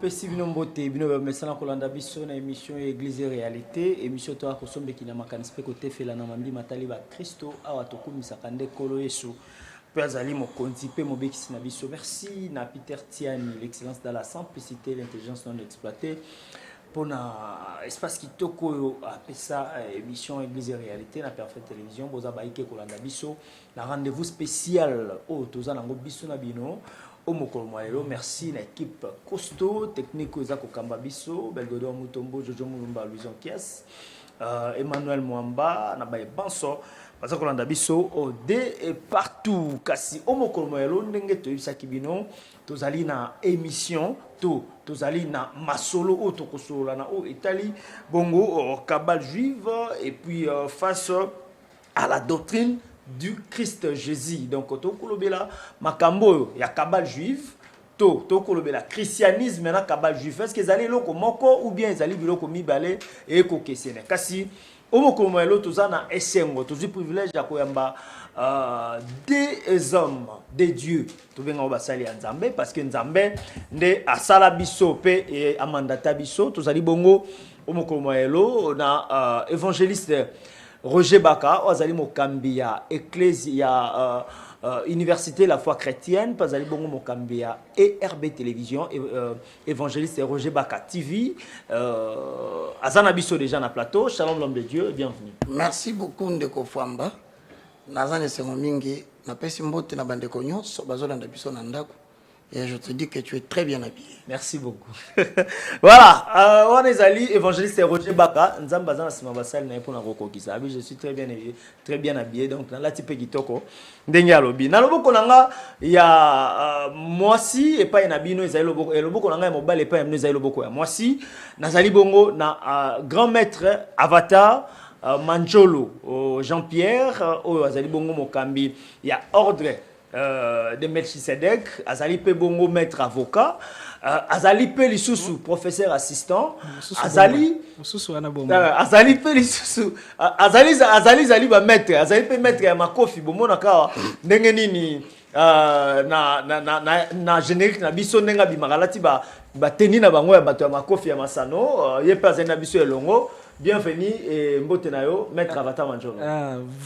topesi bino mbote bino mesana kolanda biso na émission Église et réalité émission to akosombe kina makanisi pe côté fela na mambi matali ba Kristo awa tokumisaka nde kolo Yesu pe azali mokonzi pe mobekisi na biso. Merci na Peter Tiani, l'excellence dans la simplicité, l'intelligence non exploitée pour na espace kitoko apesa émission Église et réalité na Parfaite Télévision boza baike kolanda biso na rendez-vous spécial o toza nango biso na bino. Merci l'équipe costaud technique Zako Kambabiso, Belgodo Mutombo, Jojo Mulumba, Louison Kies, Emmanuel Mwamba, Nabaye Banso, Bazakolanda Biso, Ode et partout. Kasi Omokolomoyelo, Nenge Toyusa Kibino, Tozali na émission, Tozali na Masolo, Otokosolo, na O Italie, Bongo, Kabal juive, et puis face à la doctrine du Christ Jésus. Donc, tokolobela makambo ya kabal juif, tokolobela christianisme na kabal juif. Est-ce que ezali loko moko ou bien ezali biloko mibale et ko kesene. Kasi omokolo elo tozana esengo, tozi privilège ya koyamba des hommes, des dieux. Tobenga obasali ya Nzambe parce que Nzambe nde asala biso pe et amandata biso. Tozali bongo omokolo elo na évangéliste Roger Baka, Ozali Mokambia, Ecclésia, Université La Foi Chrétienne, Pazali Bongo Mokambia, et RB Télévision, évangéliste Roger Baka TV, Azana Bisso déjà na plateau, Shalom l'homme de Dieu, bienvenue. Merci beaucoup Ndeko Famba. Nazane Sengomingi, na pesi mbote na bandeko nyonso, bazolanda biso na ndako. Et je te dis que tu es très bien habillé. Merci beaucoup. Voilà, on est allé évangéliste Roger Baka, Nzambazana Simabasal na epona roko kisa. Je suis très bien habillé donc là type kitoko ndenge alobi. Na loboko nanga ya mwasi epa na bino ezali loboko et loboko nanga ya mobile epa na ezali loboko ya mwasi. Nazali bongo na grand maître Avatar Manjolo Jean-Pierre o azali bongo mokambi ya ordre de Melchisedec, Azali pe bongo maître avocat, Azali pe lisusu professeur assistant, Azali pe lisusu Azali ba maître, Azali pe maître ya makofi bomona ka ndenge nini na générique na biso ndenga bimakalati ba teni na bango ya bato ya makofi ya masano, ye pe azali na biso elongo. Bienvenue et Mbotenayo, maître Avatar Manjolo.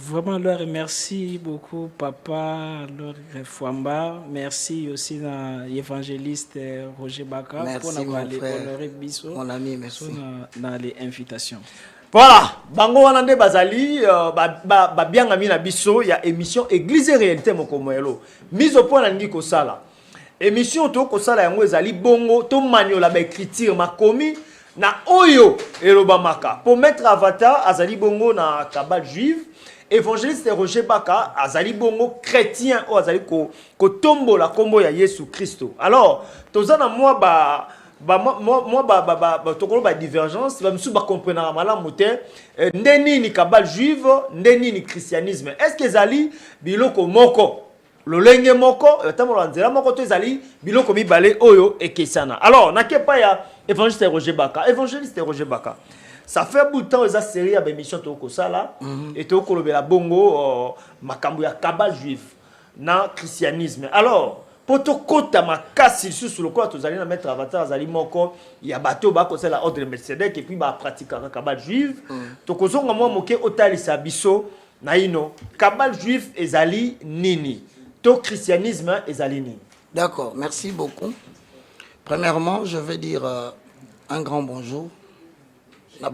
Vraiment, leur merci beaucoup, papa, leur Fouamba. Merci aussi à l'évangéliste Roger Baka pour nous honorer Bisso. Mon ami, merci. Dans les invitations. Voilà, Bango Wanande Bazali, bien ami na Bisso, il y a émission Église et réalité Mokomoelo. Mise au point Nangi Kosala. Émission to Kosala yango ezali bongo, to maniola ba écriture makomi. Na oyo elobamaka pour mettre Avatar azali bongo na kabal juive évangéliste Roger Baka azali bongo chrétien o azali ko tombola kombo ya Yesu Christo. Alors tozana moi tokolo ba divergence ba msu ba comprendre malamu te ndeni ni kabal juive ndeni ni christianisme. Est-ce que ezali biloko moko lolenge moko tamolo nzela moko to ezali biloko mibale oyo ekesana. Alors nakepa ya évangéliste Roger Baka. Évangéliste Roger Baka. Ça fait bout de temps que série à l'émission Toko Sala et Toko Lobela Bongo makambo ya kabal juif na christianisme. Alors pour to kota makasi sur le quoi tu allez mettre Avatar azali moko ya bato ba ko la ordre de Melchisedec et puis ba pratiquer kabal juif. Toko zonga moi moke otali sabiso na ino kabal juif ezali nini to christianisme ezali nini. D'accord, merci beaucoup. Premièrement, je vais dire un grand bonjour. Et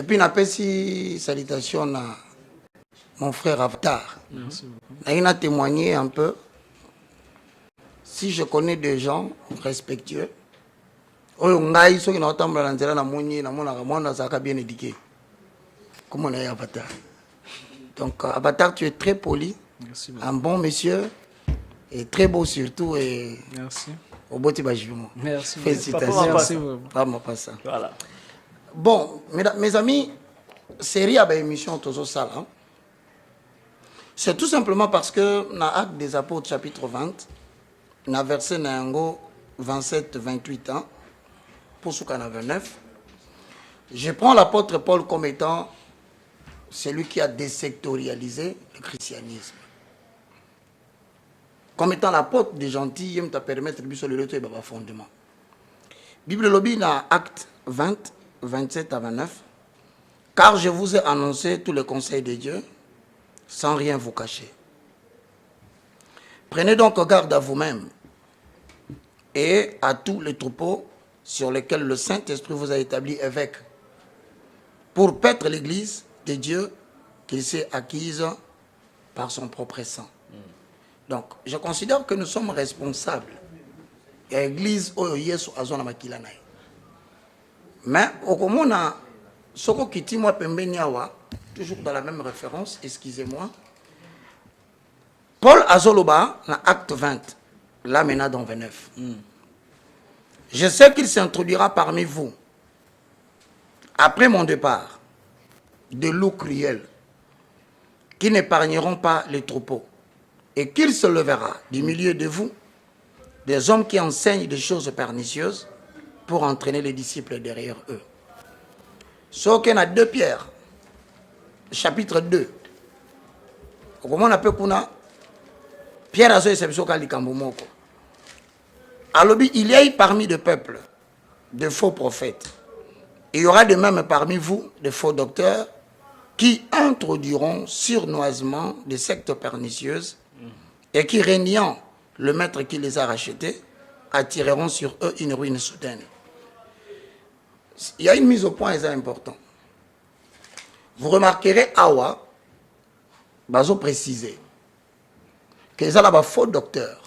puis, je salutation à mon frère Avatar. Il a témoigné un peu. Si je connais des gens respectueux, bien Avatar. Donc, Avatar, tu es très poli, un bon monsieur. Et très beau surtout et merci. Au beau tibajimo. Merci. Félicitations. Pas ça. Voilà. Bon, mes amis, série à l'émission Tozo Sala. C'est tout simplement parce que dans Actes des Apôtres chapitre 20, dans verset 27-28 ans, pour ce qu'on a 29, je prends l'apôtre Paul comme étant celui qui a désectorialisé le christianisme. comme étant l'apôtre des gentils, il t'a permettre de le retour et fondement. Bible lobby dans Acte 20, 27 à 29. Car je vous ai annoncé tous les conseils de Dieu sans rien vous cacher. Prenez donc garde à vous-même et à tous les troupeaux sur lesquels le Saint-Esprit vous a établi évêque pour paître l'Église de Dieu qu'il s'est acquise par son propre sang. Donc, je considère que nous sommes responsables de l'Église où Yesu a zona makila nae. Mais au komona soko kiti moi pembeni awa, toujours dans la même référence, excusez-moi. Paul Azoloba dans Acte 20, là maintenant dans 29. Je sais qu'il s'introduira parmi vous après mon départ de loups cruels qui n'épargneront pas les troupeaux et qu'il se lèvera du milieu de vous des hommes qui enseignent des choses pernicieuses pour entraîner les disciples derrière eux. Ce qu'on a 2 Pierre, chapitre 2. Comment on appelle qu'on Pierre a il y a parmi le peuple de faux prophètes. Il y aura de même parmi vous de faux docteurs qui introduiront sournoisement des sectes pernicieuses et qui, régnant le maître qui les a rachetés, attireront sur eux une ruine soudaine. Il y a une mise au point importante. Vous remarquerez, Awa, bazo préciser que les faux docteurs,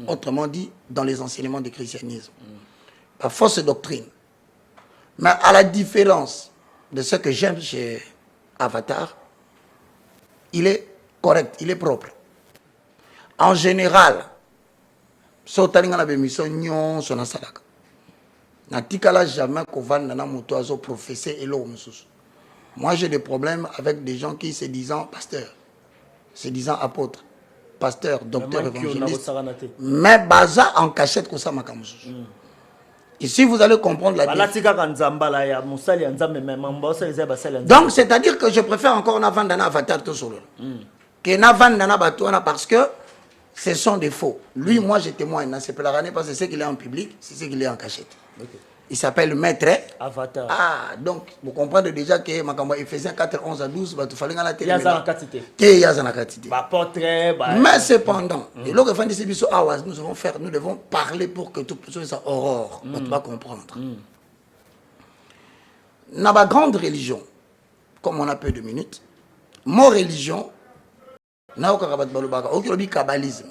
autrement dit, dans les enseignements du christianisme, la fausse doctrine. Mais à la différence de ce que j'aime chez Avatar, il est correct, il est propre. En général, so talinga na bemission nyon so na salaka. Na tikala jamais ko vanda na moto azo professeur et lo mususu. Moi j'ai des problèmes avec des gens qui se disant pasteur, se disant apôtre, pasteur, docteur, évangéliste. Mais baza en cachette ko sa makamususu. Ici, vous allez comprendre la différence. Donc, c'est-à-dire que je préfère encore na vandana avatar tout solo. Que na vandana batouana parce que ce sont des faux. Lui, moi, je témoigne. C'est pas la rannée parce que c'est ce qu'il est en public, c'est ce qu'il est en cachette. Okay. Il s'appelle Maître Avatar. Ah, donc, vous comprenez déjà que Ephésiens 4, 11 à 12, il fallait la télé. Il y a un quantité. Mais cependant, nous devons parler pour que tout soit aurore. On doit comprendre. Dans la grande religion, comme on a peu de minutes, mon religion, kabbalisme,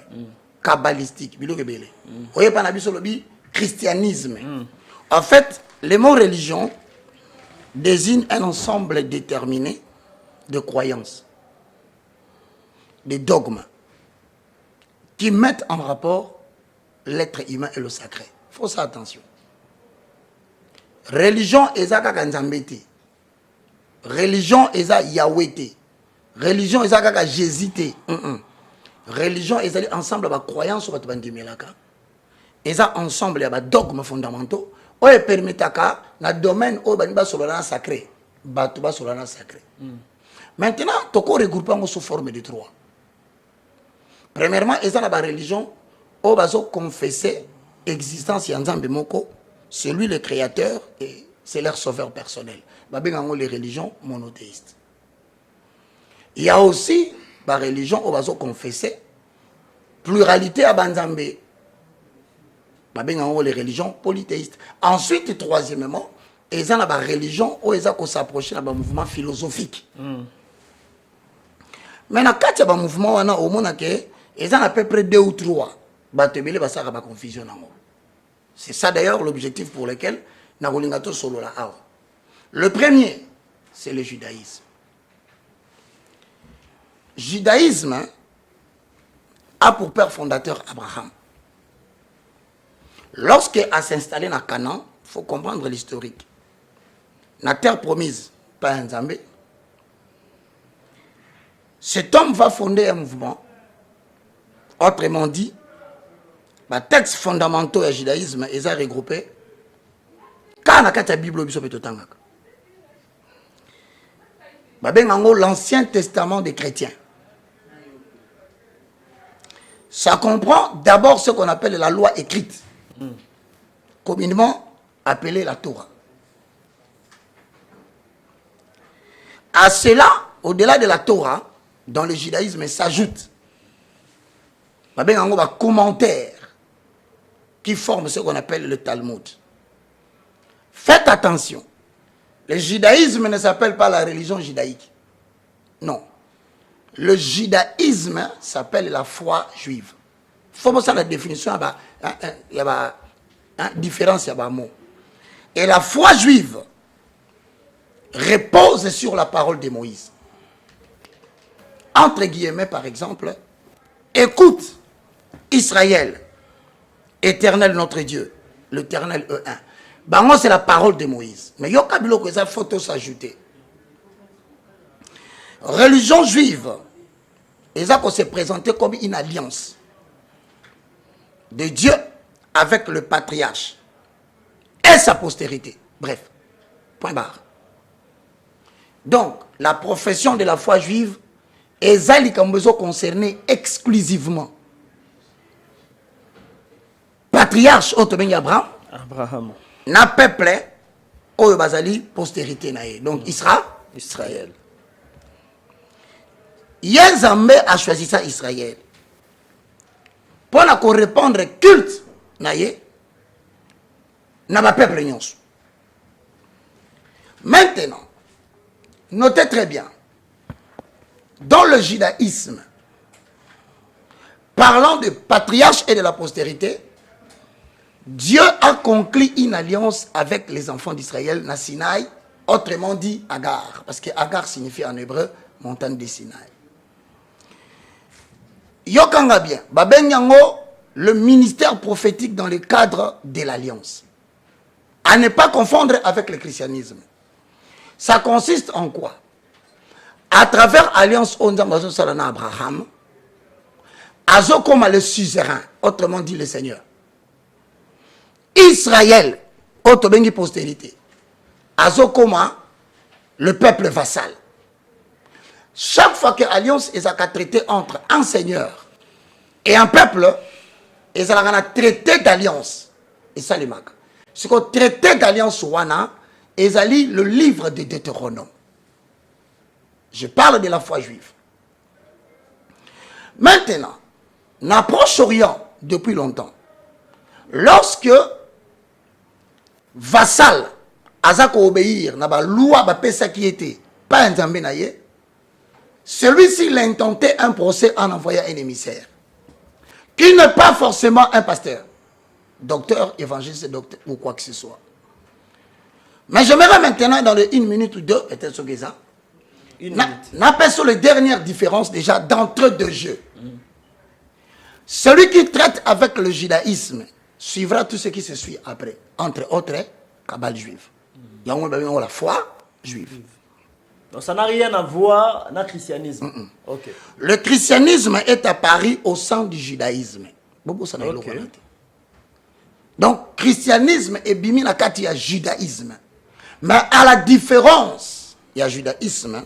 kabbalistique, christianisme. En fait, le mot religion désigne un ensemble déterminé de croyances, de dogmes, qui mettent en rapport l'être humain et le sacré. Il faut ça attention. Religion est Nzambete. Religion est Yahweh. Religion est Jésus. Religion est ensemble de croyances sur le et ça ensemble il y a des dogmes fondamentaux qui permettent dans le domaine où il y a sacré. Maintenant, tu peux regrouper sous forme de 3. Premièrement, il y a la religion où il y a confesser l'existence de Nzambe Moko, c'est lui le créateur et c'est leur sauveur personnel. Il y a les religions monothéistes. Il y a aussi la religion où il y a confesser pluralité à Nzambe. Les religions polythéistes. Ensuite, troisièmement, ils ont la religion où ils ont s'approcher d'un mouvement philosophique. Mais dans le mouvement, ils ont à peu près 2 ou 3. Confusion. C'est ça d'ailleurs l'objectif pour lequel nous avons solo la. Le premier, c'est le judaïsme. Le judaïsme a pour père fondateur Abraham. Lorsqu'il a s'installé dans Canaan, il faut comprendre l'historique. La terre promise par Nzambe, cet homme va fonder un mouvement. Autrement dit, les textes fondamentaux du judaïsme sont regroupés. Quand on a la Bible, l'ancien testament des chrétiens. Ça comprend d'abord ce qu'on appelle la loi écrite, communément appelée la Torah. À cela, au-delà de la Torah, dans le judaïsme, s'ajoute un commentaire qui forme ce qu'on appelle le Talmud. Faites attention. Le judaïsme ne s'appelle pas la religion judaïque. Non. Le judaïsme s'appelle la foi juive. Il faut voir la définition, il y a une différence, il y a un mot. Et la foi juive repose sur la parole de Moïse. Entre guillemets, par exemple, écoute, Israël, éternel notre Dieu, l'éternel E1. Bango, c'est la parole de Moïse. Mais il y a une photo s'ajouter. Religion juive, ils ont se présenté comme une alliance de Dieu avec le patriarche et sa postérité. Bref, point barre. Donc, la profession de la foi juive est concernée exclusivement. Patriarche Otobengi Abraham, na peuple, Oyo Bazali, postérité nae. Donc, Israël. Yenzambe a choisi ça Israël. Pour répondre culte nae, na ba peuple nyonso. Maintenant, notez très bien, dans le judaïsme, parlant de patriarche et de la postérité, Dieu a conclu une alliance avec les enfants d'Israël, na Sinaï, autrement dit Agar, parce que Agar signifie en hébreu montagne de Sinaï. Yokanga bien, Babenyango, le ministère prophétique dans le cadre de l'alliance. À ne pas confondre avec le christianisme. Ça consiste en quoi? À travers l'alliance Onzambazo Salana Abraham, Azokoma le suzerain, autrement dit le Seigneur. Israël, Otobengi postérité. Azokoma, le peuple vassal. Chaque fois que l'alliance est traitée entre un Seigneur et un peuple, ils ont un traité d'alliance. Et ça, les mags. Ce qu'on traité d'alliance, ils ont lu le livre de Deutéronome. Je parle de la foi juive. Maintenant, dans Proche-Orient, depuis longtemps, lorsque vassal, Azako obéir, n'a pas loi, ça qui était, pas un zambé, celui-ci il a intenté un procès en envoyant un émissaire, qui n'est pas forcément un pasteur, docteur, évangéliste, docteur, ou quoi que ce soit. Mais j'aimerais maintenant, dans les 1 minute ou 2, peut-être sur ça, n'appelle sur les dernières différences déjà d'entre deux jeux. Celui qui traite avec le judaïsme suivra tout ce qui se suit après. Entre autres, Kabbale juive. Il y a la foi juive. Donc ça n'a rien à voir avec le christianisme. Okay. Le christianisme est apparu au sein du judaïsme. Okay. Donc, christianisme est bimi na kati ya judaïsme. Mais à la différence, il y a judaïsme.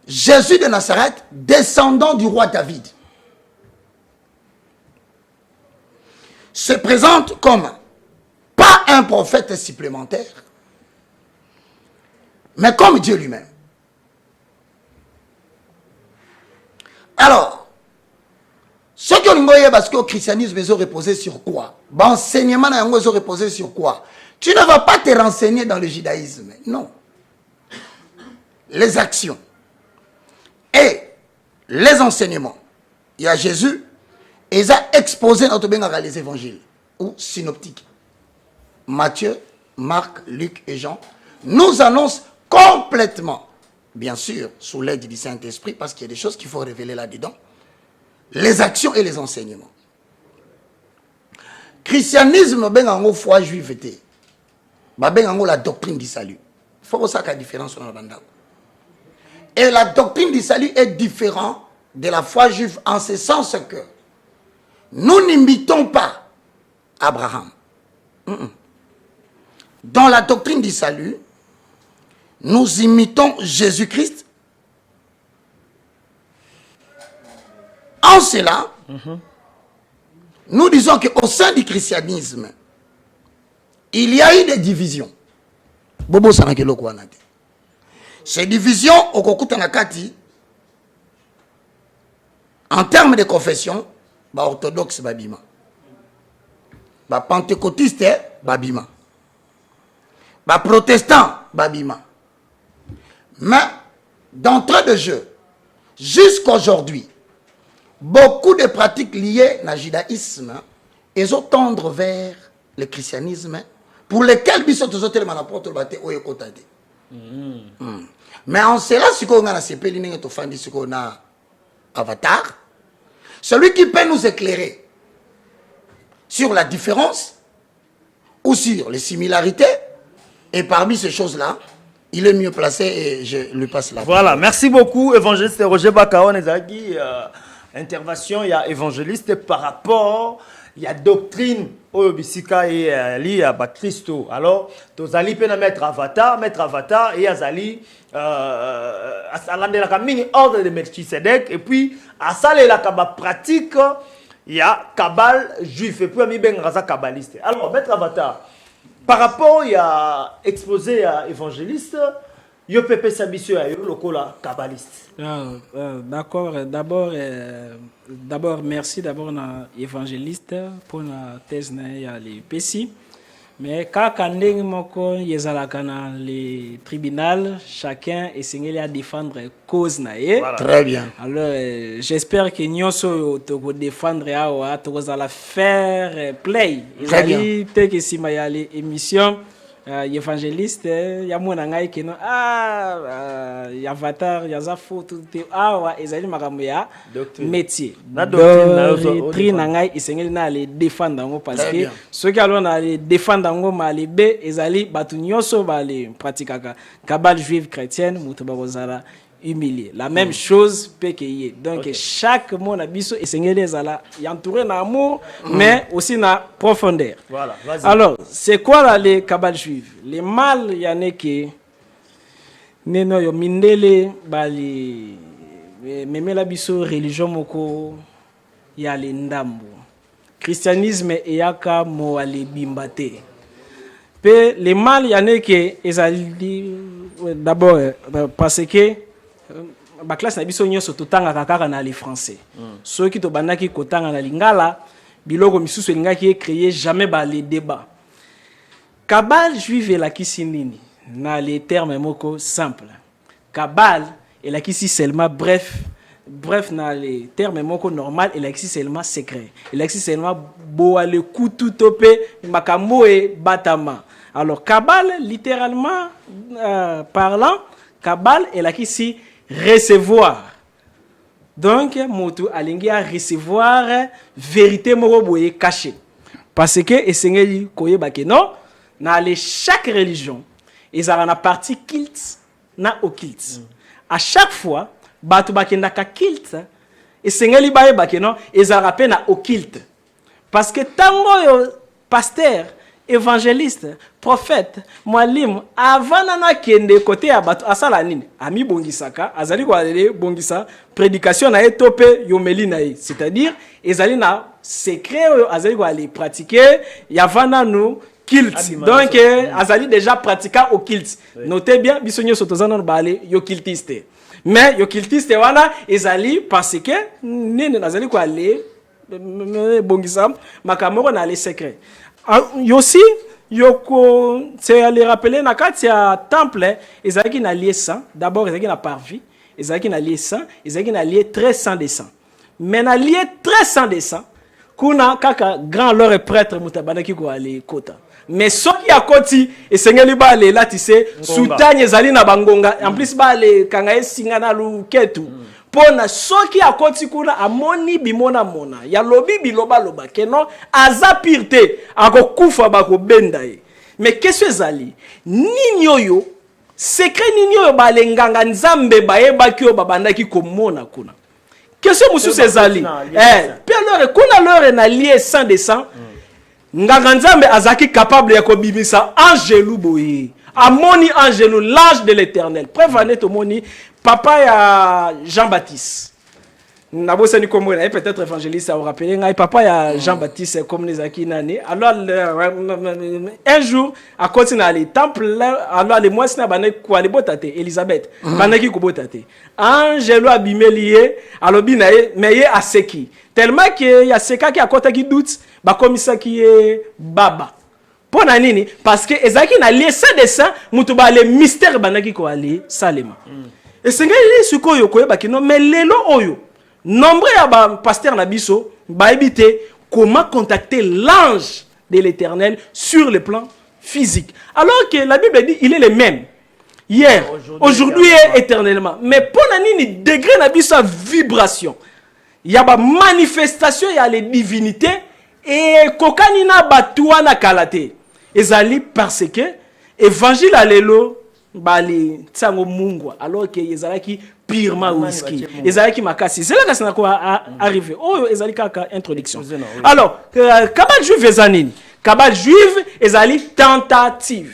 Jésus de Nazareth, descendant du roi David, se présente comme pas un prophète supplémentaire, mais comme Dieu lui-même. Alors, ceux qui ont dit parce que le christianisme ils ont reposé sur quoi? L'enseignement ils ont reposé sur quoi? Tu ne vas pas te renseigner dans le judaïsme. Non. Les actions et les enseignements. Il y a Jésus, et ils ont exposé notre bien les évangiles, ou synoptiques. Matthieu, Marc, Luc et Jean nous annoncent complètement, bien sûr, sous l'aide du Saint-Esprit, parce qu'il y a des choses qu'il faut révéler là-dedans, les actions et les enseignements. Christianisme, ben en foi juive, ben en la doctrine du salut. Il faut voir ça qu'il y a différence sur le. Et la doctrine du salut est différente de la foi juive en ce sens que nous n'imitons pas Abraham. Dans la doctrine du salut, nous imitons Jésus-Christ. En cela, Nous disons qu'au sein du christianisme, il y a eu des divisions. Bobo sanakelo kwanate. Ces divisions, au kokuta nakati, en termes de confession, ba orthodoxe babima, ba pentecôtiste babima, ba protestant babima. Mais d'entrée de jeu, jusqu'aujourd'hui, beaucoup de pratiques liées au judaïsme et tendre vers le christianisme pour lesquels ils sont tous les manaportes au ekotade. Mais en cela, ce qu'on a na Avatar, celui qui peut nous éclairer sur la différence ou sur les similarités, et parmi ces choses-là, il est mieux placé et je lui passe la parole. Voilà, merci beaucoup, évangéliste Roger Bakaon Ezagi. Intervention, il y a évangéliste par rapport, il y a doctrine, Oyobisika et li à Christo. Alors, Tozali peut mettre avatar, et Azali, à mini ordre de Melchisedec, et puis, à ça, la pratique, il y a Kabbal juif, et puis, il y a kabbaliste. Alors, mettre avatar, par rapport, il y a exposé à évangéliste, yo pepe sabisio ya yo lokola kabbaliste. D'accord, d'abord merci d'abord na évangéliste pour la thèse na ya les pesi. Mais kaka ndenge moko yezalaka na le tribunal, chacun essayé à défendre cause na ye. Voilà. Très bien. Alors j'espère que nyonso to défendre awa to la faire play. Très bien. Te que si ma ya les émissions évangéliste ya mona ngai keno ya avatar ya za photo te awa ezali makambo ya métier na doctrine na ngai isengeli na le défendre ngo parce que ceux qui allons na le défendre ngo malebe ezali batu nyonso ba le pratikaka kabal juive chrétienne muto bazala humilié. La même chose peut qu'il y ait. Donc chaque mot na biso esengeli ezala entouré d'amour mais aussi na profondeur. Voilà, vas-y. Alors, c'est quoi là les kabbal juifs? Les mal y en a qui neno yo mindele bali memela biso religion moko ya le ndambo. Christianisme eyaka mo ale bimbate. Pe les mal y en a qui ezali d'abord parce que ba classe na biso nyonso totanga kaka na les français. Ceux qui to bandaki kotanga na lingala biloko misusu elingaki créer jamais ba les débats. Kabbal juive la kisi nini na les termes moko simple. Kabbal et la kisi seulement bref na les termes moko normal et la kisi seulement secret. Et la kisi seulement boa le kutu topé makambo e batama. Alors Kabbal littéralement parlant, Kabbal et la kisi recevoir. Donc, motu alingi a recevoir vérité moko boye cachée. Parce que esengeli koyeba ke non, na les chaque religion, ils ont na partie culte na occulte. À chaque fois, batu bakenda ka culte, esengeli bayeba ke non, ils ont rappelé na occulte. Parce que tango yo pasteur évangéliste, prophète, mwalim, avant nana kende côté ya batu asala nini? Ami bongisaka, azali kwa ale bongisa prédication na etope yomeli na ye. C'est-à-dire, ezali na secret azali kwa ale pratiquer yavana nous kilt. Donc azali déjà pratiquant au kilt. Notez bien, bisonyo sotozana balé yo kiltiste. Mais yo kiltiste wana ezali parce que nene azali kwa ale bongisa makamoko na ale secret. Aussi, yoko, c'est à les rappeler, na kati ya temple, ezaki na lié sang. D'abord, ezaki na parvis, ezaki na lié sang, ezaki na lié très sang de sang. Mais na lié très sang de sang, kuna kaka grand lord et prêtre mutabandaki ko ali kota. Mais ce qui a koti, et sengeli ba le là, tu sais, soutagne ezali na bangonga. En plus ba le kanga singa na lu ketu. Pona soki akoti kuna amoni bimona mona ya lobi biloba loba keno aza pirte akokufa bako benda ye. Mais qu'est-ce que zali nini oyo secret nini oyo balenganga nzambe bayeba ki babanda ki komona kuna. Qu'est-ce que musu zali pe alors kuna lore na lié sang de sang nganga nzambe azaki capable ya kobimisa angelu boye amoni angelu l'ange de l'Éternel. Preuve anet omoni papa ya Jean-Baptiste. nabosani kombo na peut-être évangéliste au rappeler ngai papa ya Jean-Baptiste comme les akinani alors un jour à continuer aller temple alors les mois na bana kwa le botate Elisabeth banaki ko botate angelo abimelie alobi na ye mais ye aseki tellement que ya seka ki akota ki doute ba komisa ki baba pona nini parce que ezaki na lié ça de ça mutu ba le mystère banaki ko ali salema et sengeli sikoyo ko ba kino mais lelo oyo nombre ya pasteur Nabiso ba éviter comment contacter l'ange de l'Éternel sur le plan physique. Alors que la Bible dit il est le même hier, aujourd'hui et éternellement. Mais pour nani degré Nabiso vibration. Il y a ba manifestation, il y a les divinités et kokanina batuana kalate. Ezali parce que évangile alelo bali tsango mungwa alors que ezalaki purement whisky ezalaki makasi c'est là que ça n'a quoi arrivé oh ezali kaka introduction alors kabal juif ezanini kabal juif ezali tentative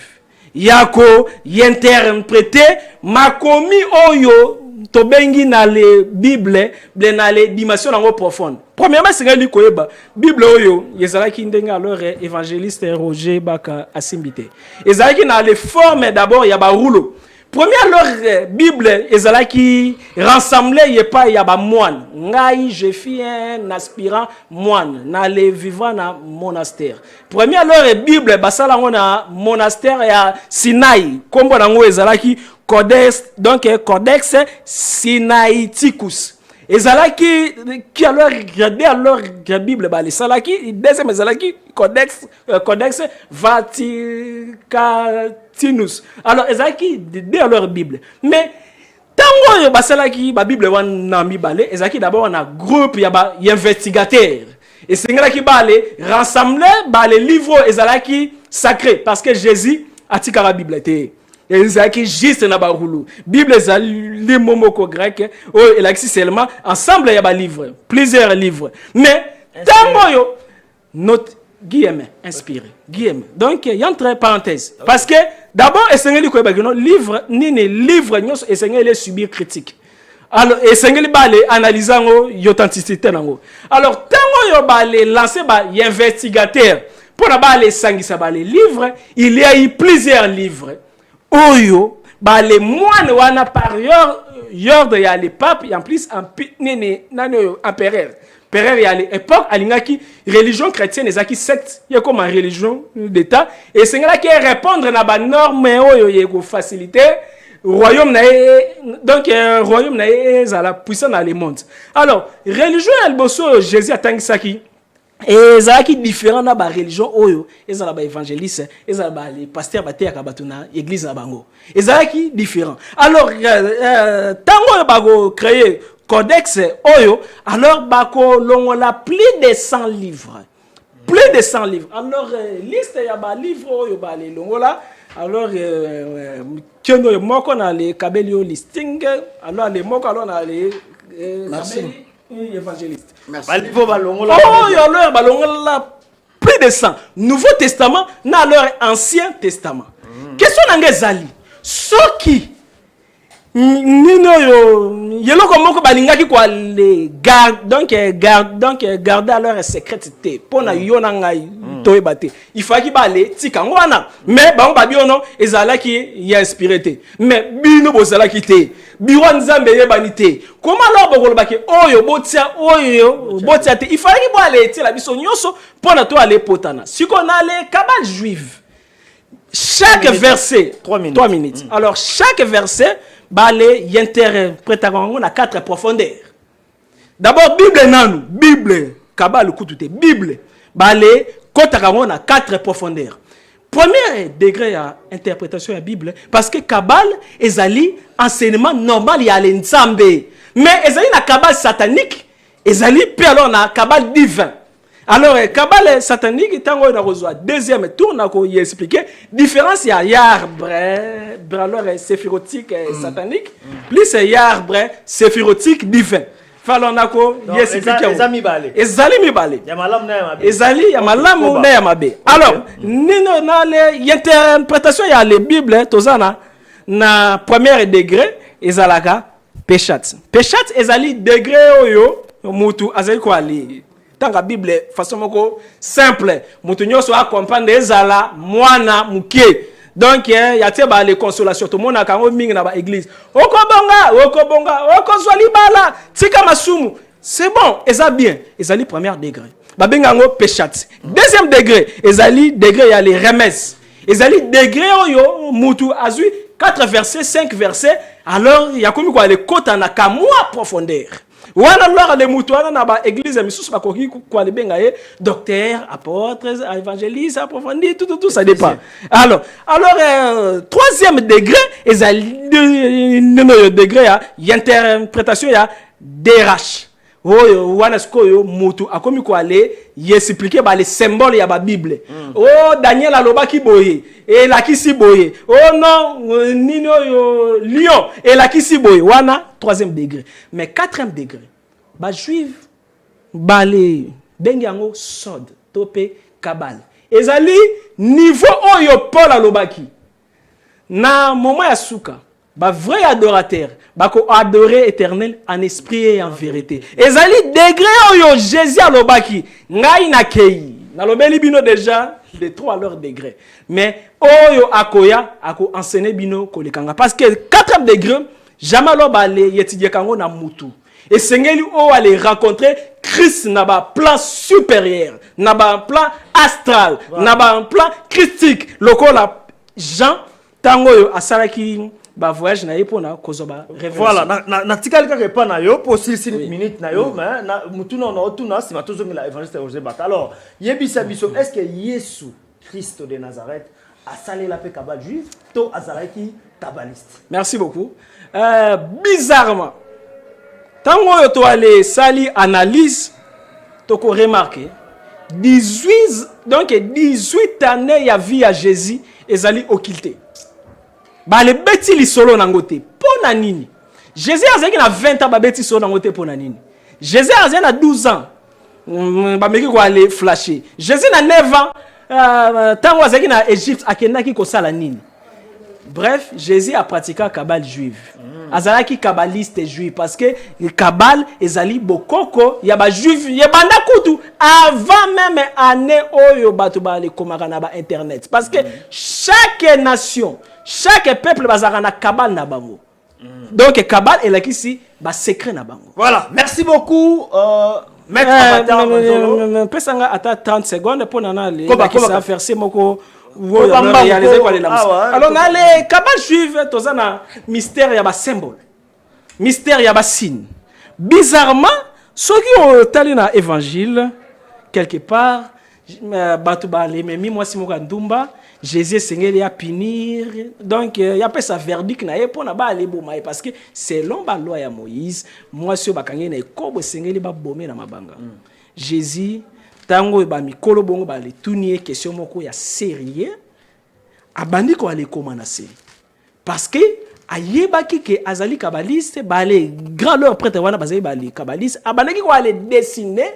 yako interpréter makomi oyo tobengi na le bible na le dimension nango profonde premièrement c'est ngeli koyeba bible oyo ezalaki ndenga alors évangéliste Roger Baka asimbité ezalaki na les formes d'abord ya ba rouleau première leur bible ezalaki rassemblé yepa ya ba moine ngai je fis un aspirant moine na les vivant na monastère première leur bible basala ngo na monastère ya Sinaï kombo nango ezalaki Codex, donc Codex Sinaiticus. Et Zalaki, qui alors regardé alors la Bible, les Salaki, deuxième Zalaki, Codex Vaticanus. Alors, Zalaki, dès leur Bible. Mais, tant que Basalaki, la Bible, on a mis balé, Zalaki d'abord, on a groupe, il y a investigateurs. Et c'est là qui va aller rassembler les livres, Zalaki sacrés, parce que Jésus a tiré la Bible. Ezaki juste na ba roulou bible les momoko grec oh il existe seulement ensemble il y a ba livre plusieurs livres mais tangoyo note guillemets inspiré guillemets donc il y a entre parenthèses parce que d'abord essengeli ko ba livre nini livre nyos essengeli subir critique alors essengeli ba les analysant authenticité nango alors tangoyo ba les lancer ba investigateur pour ba les sangisa ba les livres il y a eu plusieurs livres oyo ba les moines wana par ordre ya les papes en plus en nene nani empereur empereur ya l'époque alingaki religion chrétienne ezaki secte ya comme religion d'état et sengela qui répondre na ba norme oyo yeko faciliter royaume na donc royaume na za la puissance dans le monde alors religion ya liboso Jésus atangisaki et ça qui différent na ba religion oyo ezala ba évangéliste ezala ba les pasteurs bateya ka batuna église na bango ezala qui différent alors tango ba go créer codex oyo alors ba ko longola plus de 100 livres plus de 100 livres alors liste ya ba livre oyo ba les longola alors keno moko na les kabelio listing alors les moko alors na les merci évangéliste. Merci. Oh, il y a leur ballon plus de 100. Nouveau Testament, na leur Ancien Testament. Question d'angezali. Ce qui nino yelo comme ko balingaki kwa les garde donc garder à leur sécurité pour na yona ngai toyebate il faut ki balé tika ngwana mais ba on biono ezala ki ya inspiré mais bino bozala ki te biro nzambe yebanité comment alors bokolo baki oyo botia te il faut ki balé ti la biso nyoso pour na to aller potana si qu'on a les cabales juives chaque verset 3 minutes alors chaque verset balé interprète on a 4 profondeurs. D'abord Bible nanu, Bible kabal kutute Bible balé kota on a 4 profondeurs. Premier degré à interprétation de la Bible parce que kabal ezali enseignement normal ya l'ensemble. Mais ezali na kabal satanique, ezali puis alors na kabal divin. Alors, Kabbalah satanique, tango na reçoit deuxième tour, na ko y expliquer différence ya arbre, alors séphirotique satanique, plus arbre séphirotique divin. Fallait na ko y expliquer. Ezali mi balé. Ya malamu na ya mabe. Ezali ya malamu na ya mabe. Alors, nino na le interprétation ya les Bible tozana na premier degré ezalaka péchat. Péchat ezali degré oyo mutu azali ko ali tanga Bible façon moko simple mutu nyoso a comprendre ezala mwana muke. Donc il y a les consolations tout le monde a quand même na ba église okobonga okozwali bala tika masumu c'est bon eza bien ezali premier degré ba benga ngo péchat deuxième degré ezali degré ya les remesses ezali degré oyo mutu azui 4 versets 5 versets alors il y a comme quoi les kota na kamwa profondeur wana lora de mutu wana na ba église misusu ba koki kwa le benga ye docteur apôtre évangéliste approfondi tout ça dépend alors troisième degré ezali degré ya interprétation ya DRH oyo wana skoyo mutu akomi ko aller expliquer ba les symboles ya ba Bible oh Daniel alobaki boye et la kisi boye oh non nino yo lion et la kisi boye wana troisième degré mais quatrième degré ba juif ba les bengango sod topé kabal ezali niveau oyo Paul alobaki na moment ya suka ba vrai adorateur ba ko adorer éternel en esprit et en vérité ezali degré oyo Jésus alobaki ngai na kei na lobeli bino déjà les trois à leur degré mais oyo akoya ako enseigner bino kolekanga parce que quatrième degré jamais lo ba le yetidia kango na mutu et sengeli o aller rencontrer Christ na ba plan supérieur na ba plan astral na ba plan christique lokola Jean tango yo asalaki ba voyage na yepona kozoba révélation voilà na tikali ka repa na yo pour 6 minutes na yo mais na mutuna na otuna si matozo ngila évangéliste Roger Bata alors yebisa biso est-ce que Yesu Christ de Nazareth a salé la paix kabal juif to azalaki kabbaliste. Merci beaucoup. Bizarrement tango yo to aller sali analyse to ko remarquer 18 années ya vie à Jésus ezali occulté. Ba le beti li solo nangote pona nini Jésus azaki na 20 ans ba beti solo nangote pona nini Jésus azaki na 12 ans ba meki ko aller flasher Jésus na 9 ans tango azaki na Égypte akendaki ko sala nini. Bref, Jésus a pratiqué kabal juive. Azalaki kabbaliste juif parce que le kabal ezali bokoko ya ba juif ya banda kutu avant même année oyo batu ba le komaka na ba internet parce que chaque nation chaque peuple bazaka na kabal na bango. Donc kabal elakisi ba secret na bango. Voilà, merci beaucoup maître Avatar Manzolo. Pesanga ata 30 secondes pour nana le qui ça faire c'est moko alors na le kabal juif tozana mystère ya ba symbole mystère ya ba signe bizarrement soki o tali na évangile quelque part batu ba le memi mwasi moko ndumba Jésus sengeli ya punir donc ya pesa verdict na ye pona ba le boma parce que selon ba loi ya Moïse mwasi bakangi na ekobo sengeli ba bomé na mabanga Jésus tango ba mikolo bongo ba le tunie question moko ya sérieux abandi ko ale komana série parce que ayebaki ke azali kabbaliste ba le grand leur prêtre wana bazali ba le kabbaliste abandaki ko ale dessiner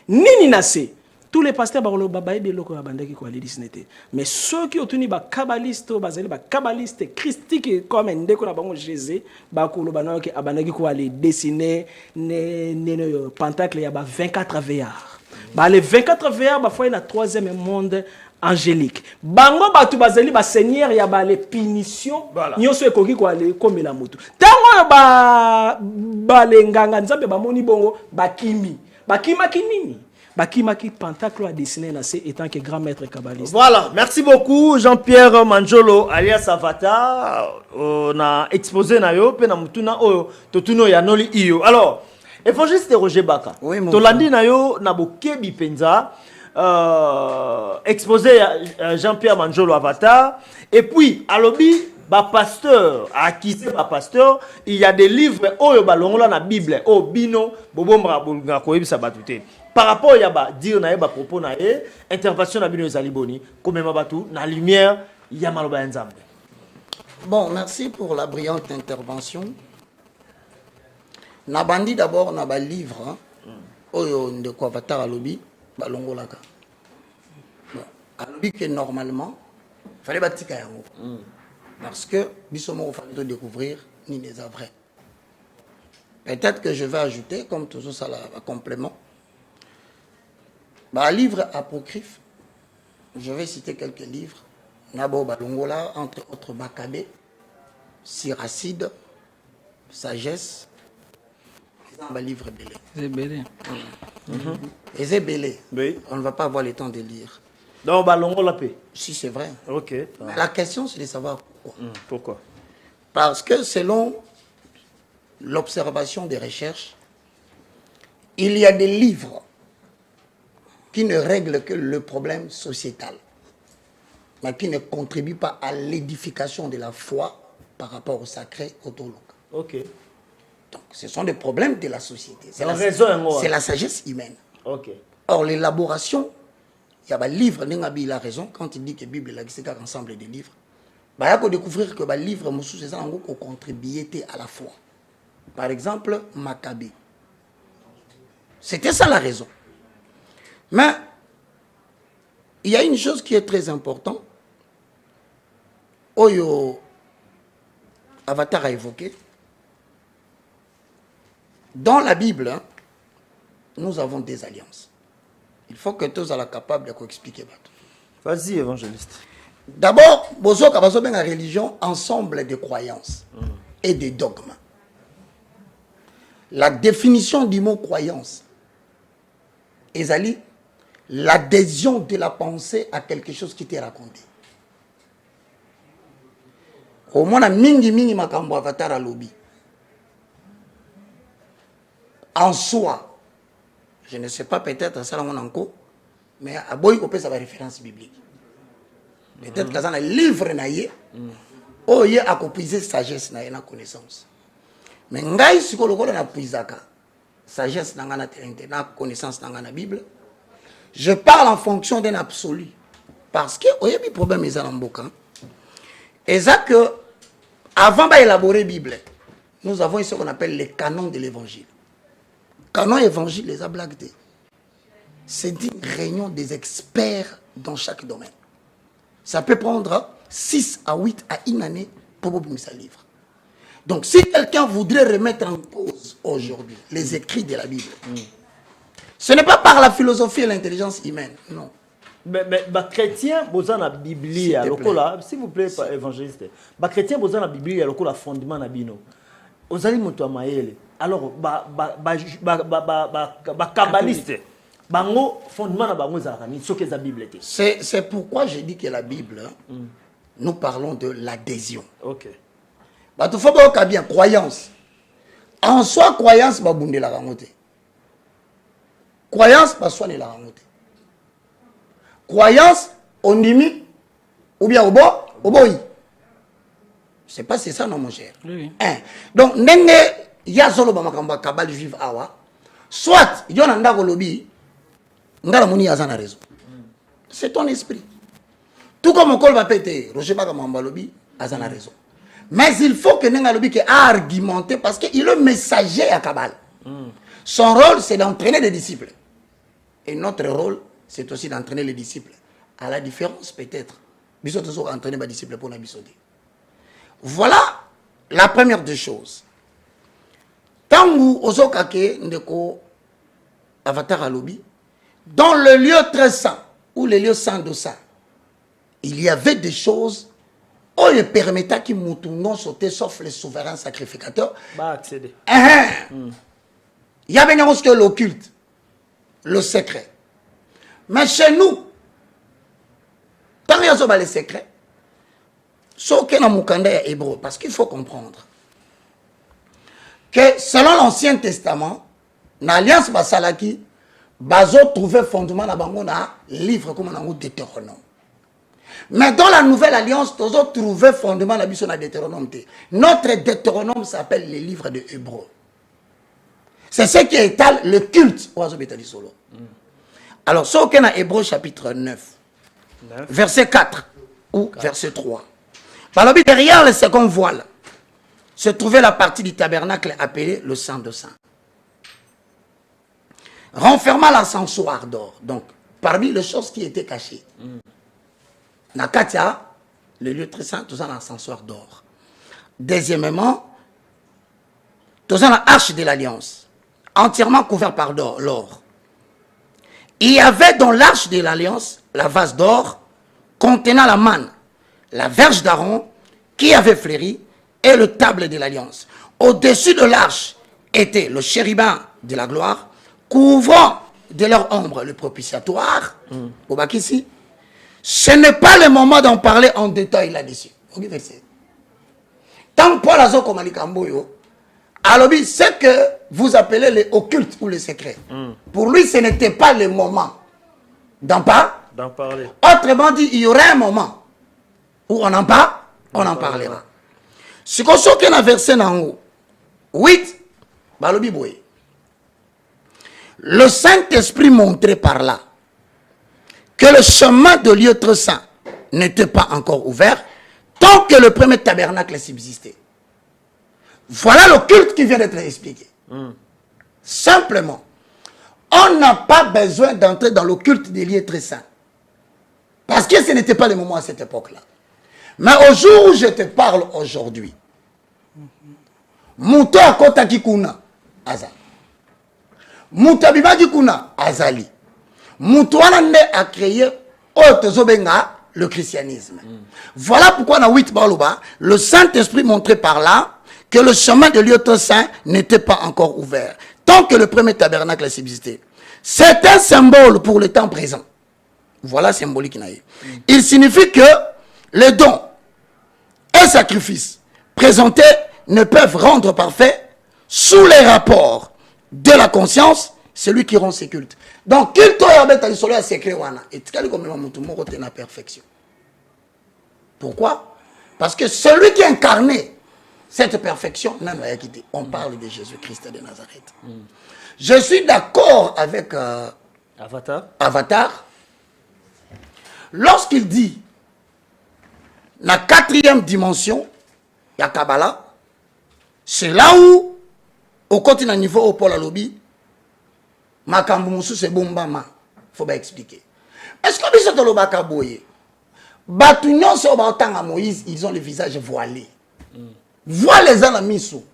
nini na se tous les pasteurs ba lo baba ebe loko abandaki ko ale dessiner te mais ceux qui otuni ba kabbaliste bazali ba kabbaliste christique comme ndeko na bango Jésus ba ko lo bana ke abandaki ko ale dessiner ne pentacle ya ba 24 veillards. Bah, les 24 veillards, bah, il y a le troisième monde angélique. Bango batu bazali ba seigneur ya ba les punitions. Nyoso ekoki ko ale comme la moto. Tango ba le nganga nzambe ba moni bongo ba kimi. Ba kimaki nini? Ba kimaki pentacle a dessiné na c'est étant que grand maître kabbaliste. Voilà, merci beaucoup Jean-Pierre Manzolo alias Avatar. On a exposé na yo pe na mutuna oyo totuno ya noli iyo. Alors évangéliste Roger Baka. Oui, mon Tolandi na yo na bokebi penza exposé Jean-Pierre Manzolo Avatar et puis alobi ba pasteur akise ba pasteur il y a des livres oyo balongola na Bible o bino bobombra bolunga ko yebisa batute par rapport ya ba dire na ye ba propos na ye intervention na bino ezali boni komema batu na lumière ya maloba ya Nzambe. Bon, merci pour la brillante intervention. Nabandi d'abord na ba livre oyo ndeko Avatar alobi balongolaka. Alobi que normalement fallait batika yango. Parce que biso moko fallait découvrir ni les vrai. Peut-être que je vais ajouter, comme toujours ça, un complément. Bah, livre apocryphe, je vais citer quelques livres. Nabo Balongola, entre autres Bakabé, Siracide, Sagesse, un livre belé. C'est belé. Et c'est belé. Oui. On ne va pas avoir le temps de lire. Donc, Balongo la paix. Si c'est vrai. Ok. Mais la question, c'est de savoir pourquoi. Pourquoi? Parce que selon l'observation des recherches, il y a des livres qui ne règlent que le problème sociétal, mais qui ne contribuent pas à l'édification de la foi par rapport au sacré autologue. Ok. Donc, ce sont des problèmes de la société. C'est la sagesse humaine. Ok. Or, l'élaboration, il y a un livre, il a raison, quand il dit que la Bible est un ensemble de livres, il faut découvrir que le livre contribué à la foi. Par exemple, Maccabée. C'était ça la raison. Mais il y a une chose qui est très importante. Oyo Avatar a évoqué. Dans la Bible, nous avons des alliances. Il faut que tous soient capables de expliquer. Vas-y, évangéliste. D'abord, bozo kabazo ben la religion, ensemble de croyances et de dogmes. La définition du mot croyance, Ezali, l'adhésion de la pensée à quelque chose qui t'est raconté. Au moins, mingi makambo avatar à lobby. En soi, je ne sais pas peut-être ça mon encore, mais à boy on peut savoir référence biblique. Peut-être que ça un livre naïe, oh y a puiser sagesse naïe na connaissance. Mais ngai psychologue na puisaka sagesse na connaissance na la Bible. Je parle en fonction d'un absolu. Parce que, il y a un problème, ils ont et ça que, avant d'élaborer la Bible, nous avons ce qu'on appelle les canons de l'évangile. Canon évangile, les a blagués. C'est une réunion des experts dans chaque domaine. Ça peut prendre 6 à 8 à une année pour publier ce livre. Donc, si quelqu'un voudrait remettre en cause aujourd'hui les écrits de la Bible, ce n'est pas par la philosophie et l'intelligence humaine, non. Mais chrétien, vous avez la Bible, s'il vous plaît, évangéliste. Les chrétiens, vous avez la Bible, il y a le fondement de Bino. Vous avez le alors, kabbaliste, bango fondement de bango zarani, ce que la Bible était. C'est pourquoi je dis que la Bible, nous parlons de l'adhésion. Ok. Bah, tu faut pas bien croyance. En soi, croyance, bah, bunde la ramote. Croyance, bah, soigne la ramote. Croyance, on limite, ou bien au boy. C'est pas c'est ça, non, mon cher. Oui. Hein. Donc, nenge, ya solo ba makamba kabal juif awa. Soit, il y a un ndako lobby, ngala muni yazana raison. C'est ton esprit. Tout comme on va péter, Roger Bagamamba lobby, azana raison. Mais il faut que nenga lobby qui a argumenté parce qu'il est le messager à Kabal. Son rôle, c'est d'entraîner les disciples. Et notre rôle, c'est aussi d'entraîner les disciples. À la différence, peut-être, nous sommes entraîner les disciples pour nous. Voilà la première des choses. Tangu Ozokake Ndeko Avatar à lobby, dans le lieu très saint, ou le lieu saint de ça, il y avait des choses où il permettait qu'ils non sauter sauf les souverains sacrificateurs. Bah, accéder. Il y avait une chose que l'occulte, le secret. Mais chez nous, tant qu'il y a les secrets, sauf que dans mon est hébreu, parce qu'il faut comprendre que selon l'Ancien Testament, dans l'Alliance Basalaki, Bazo trouvait fondement dans le livre comme on a Deutéronome. Mais dans la Nouvelle Alliance, Tozo trouvait fondement dans le Deutéronome. Notre Deutéronome s'appelle les livres de Hébreu. C'est ce qui étale le culte. Alors, ce qu'on a Hébreu chapitre 9, verset 4 ou verset 3. Alors, derrière le second voile, se trouvait la partie du tabernacle appelée le Saint de Saints. Renfermant l'ascensoir d'or. Donc, parmi les choses qui étaient cachées, Nakatia, le lieu très saint, tout ça, l'ascensoir d'or. Deuxièmement, dans la arche de l'alliance, entièrement couvert par l'or. Il y avait dans l'arche de l'alliance la vase d'or contenant la manne, la verge d'Aaron qui avait fleuri et le table de l'alliance. Au-dessus de l'arche était le chérubin de la gloire, couvrant de leur ombre le propitiatoire. Ici, ce n'est pas le moment d'en parler en détail là-dessus. Tant Paul a comme Alobi, c'est que vous appelez les occultes ou les secrets. Pour lui, ce n'était pas le moment d'en parler. Autrement dit, il y aurait un moment où on en parlera. Ce qu'on sait qu'il y a un verset en haut, 8, Balobi Boye. Le Saint-Esprit montrait par là que le chemin de lieu très saint n'était pas encore ouvert tant que le premier tabernacle subsistait. Voilà le culte qui vient d'être expliqué. Simplement, on n'a pas besoin d'entrer dans le culte des lieux très saints. Parce que ce n'était pas le moment à cette époque-là. Mais au jour où je te parle aujourd'hui, Mouto akota kikuna Azali. Mouto abibaki kuna Azali. Mouto anande a créé Otozobenga le christianisme. Voilà pourquoi dans 8 Balouba, le Saint-Esprit montrait par là que le chemin de lieu très saint n'était pas encore ouvert, tant que le premier tabernacle subsistait. C'est un symbole pour le temps présent. Voilà symbolique. Il signifie que les dons et sacrifices présentés ne peuvent rendre parfait sous les rapports de la conscience celui qui rend ses cultes. Donc, culte est secret. Et tu as perfection. Pourquoi? Parce que celui qui incarnait cette perfection, on parle de Jésus-Christ de Nazareth. Je suis d'accord avec Avatar. Lorsqu'il dit la 4e dimension, il y a Kabbalah, c'est là où, au continent niveau au Paul Alobi, Makamboumoussou c'est Bombama. Il faut bien expliquer. Est-ce que vous avez dit Kaboye? Batunion sur Batang à Moïse, ils ont le visage voilé. Voile les anamisou.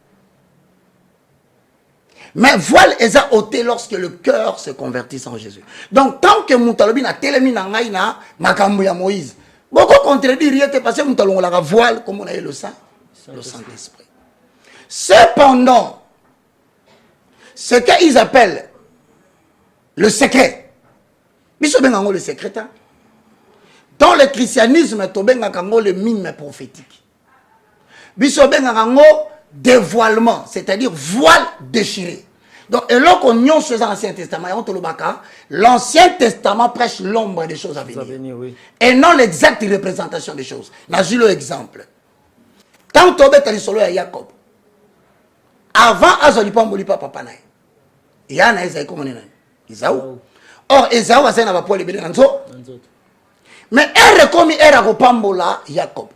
Mais voile les a ôtés lorsque le cœur se convertit en Jésus. Donc, tant que Moutalobi n'a télémi na ngaïna, Makambouya Moïse, beaucoup contredire, il était passé Moutalon la voile, comme on a eu le Saint-Esprit. Cependant, ce qu'ils appellent le secret, le secret, dans le christianisme, le mime prophétique. Dévoilement, c'est-à-dire voile déchiré. Donc, et là qu'on y a dans l'Ancien Testament, l'Ancien Testament prêche l'ombre des choses à venir. Oui. Et non l'exacte représentation des choses. J'ai l'exemple. Quand tu es solo à Jacob, avant Azolipa Molipa Papa Nae, il y a un Esaïe comme on est. Isaou. Or, Esaou a un poil libéré dans zo. Mais elle comme elle a repambola Jacob.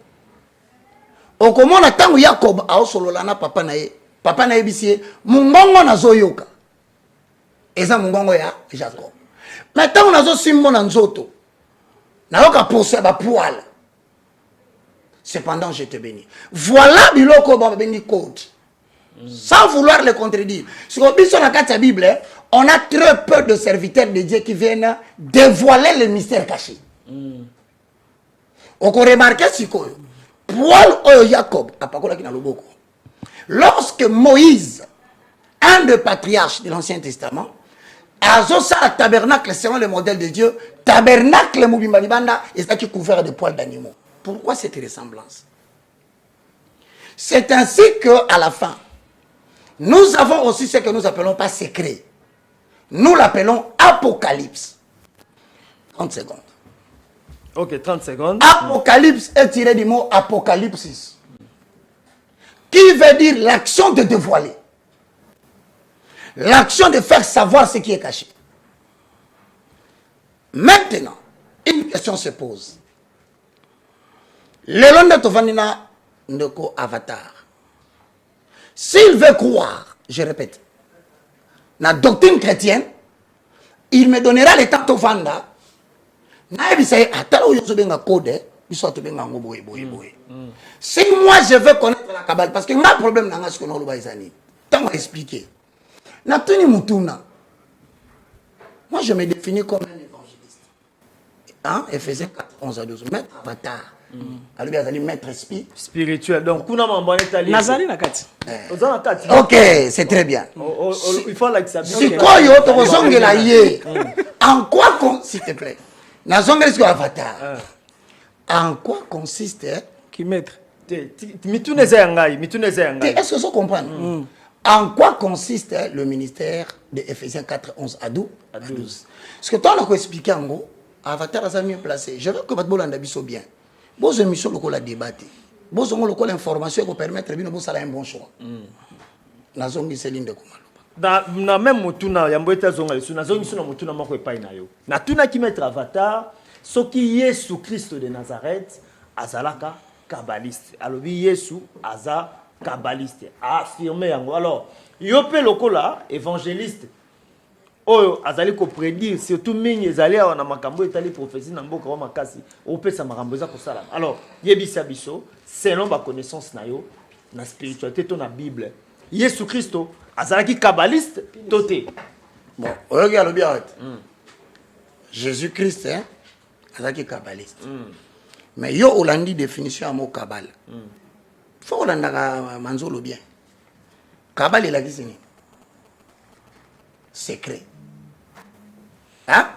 Au comment on attend Jacob a solo lana Papa Nae. Papa Nae bisie, mungongo na zoyoka. Eza mungongo ya Jacob. Maintenant on a zo simbo na nzoto. Na yoka pousse ba poil. Cependant je te bénis. Voilà biloko ba béni code. Sans vouloir le contredire. Sur la Bible, on a très peu de serviteurs de Dieu qui viennent dévoiler les mystères cachés. On peut remarquer ce que Paul ou Jacob, lorsque Moïse, un des patriarches de l'Ancien Testament, a un tabernacle selon le modèle de Dieu, tabernacle Moubimalibanda, est qui couvert de poils d'animaux. Pourquoi cette ressemblance? C'est ainsi qu'à la fin, nous avons aussi ce que nous appelons pas secret. Nous l'appelons Apocalypse. 30 secondes. Ok, 30 secondes. Apocalypse est tiré du mot apocalypsis, qui veut dire l'action de dévoiler. L'action de faire savoir ce qui est caché. Maintenant, une question se pose. Le long de Tovanina Ndoko Avatar, s'il veut croire, je répète, la doctrine chrétienne, il me donnera le temps de vendre. Si moi je veux connaître la Kabbale, parce que mon problème, c'est que Tant à expliquer. Natuni Mutuna. Moi, je me définis comme un évangéliste. Hein? Éphésiens 4, 11 à 12. Maître avatar. Alors, il y a maître spirituel. Donc, kuna mambane tali. Nazali na kati. Ok, c'est très bien. Il faut l'accepter. Si quoi yo to bozongela ye. En quoi s'il te plaît. Nazongela ce avatar. En quoi consiste Qui maître? Mituneza yangai, mituneza yangai. Est-ce que vous comprenez? En quoi consiste le ministère de Éphésiens 4, 11 à 12? Parce que toi, on a expliqué en gros, avatar a mieux placé. Je veux que votre bolanda biso bien. Vos émissions locales à débattre. Vos ont local information qui permettre de vous faire un bon choix. Nazongi Céline de Kumalo. Na même mutuna ya mbweta zonga lesu nazongi suna mutuna moko epai na yo. Na tuna ki mettre avatar soki Yesu Christ de Nazareth azalaka kabbaliste. Alobi Yesu aza kabbaliste. A affirmé yango. Alors, yo pe lokola évangéliste. Oyo azali ko prédire surtout mingi ezali awa na makambo etali prophétie na mboka wa makasi opesa makambo eza ko sala. Alors, yebisa biso selon ba connaissance na yo na spiritualité to na Bible. Yesu Christo azalaki kabbaliste toté. Bon, regarde bien. Jésus-Christ hein, azalaki kabbaliste. Mais yo olandi définition à mot kabbal. Faut olanda manzolo bien. Kabbal la kisini. Secret. Hein?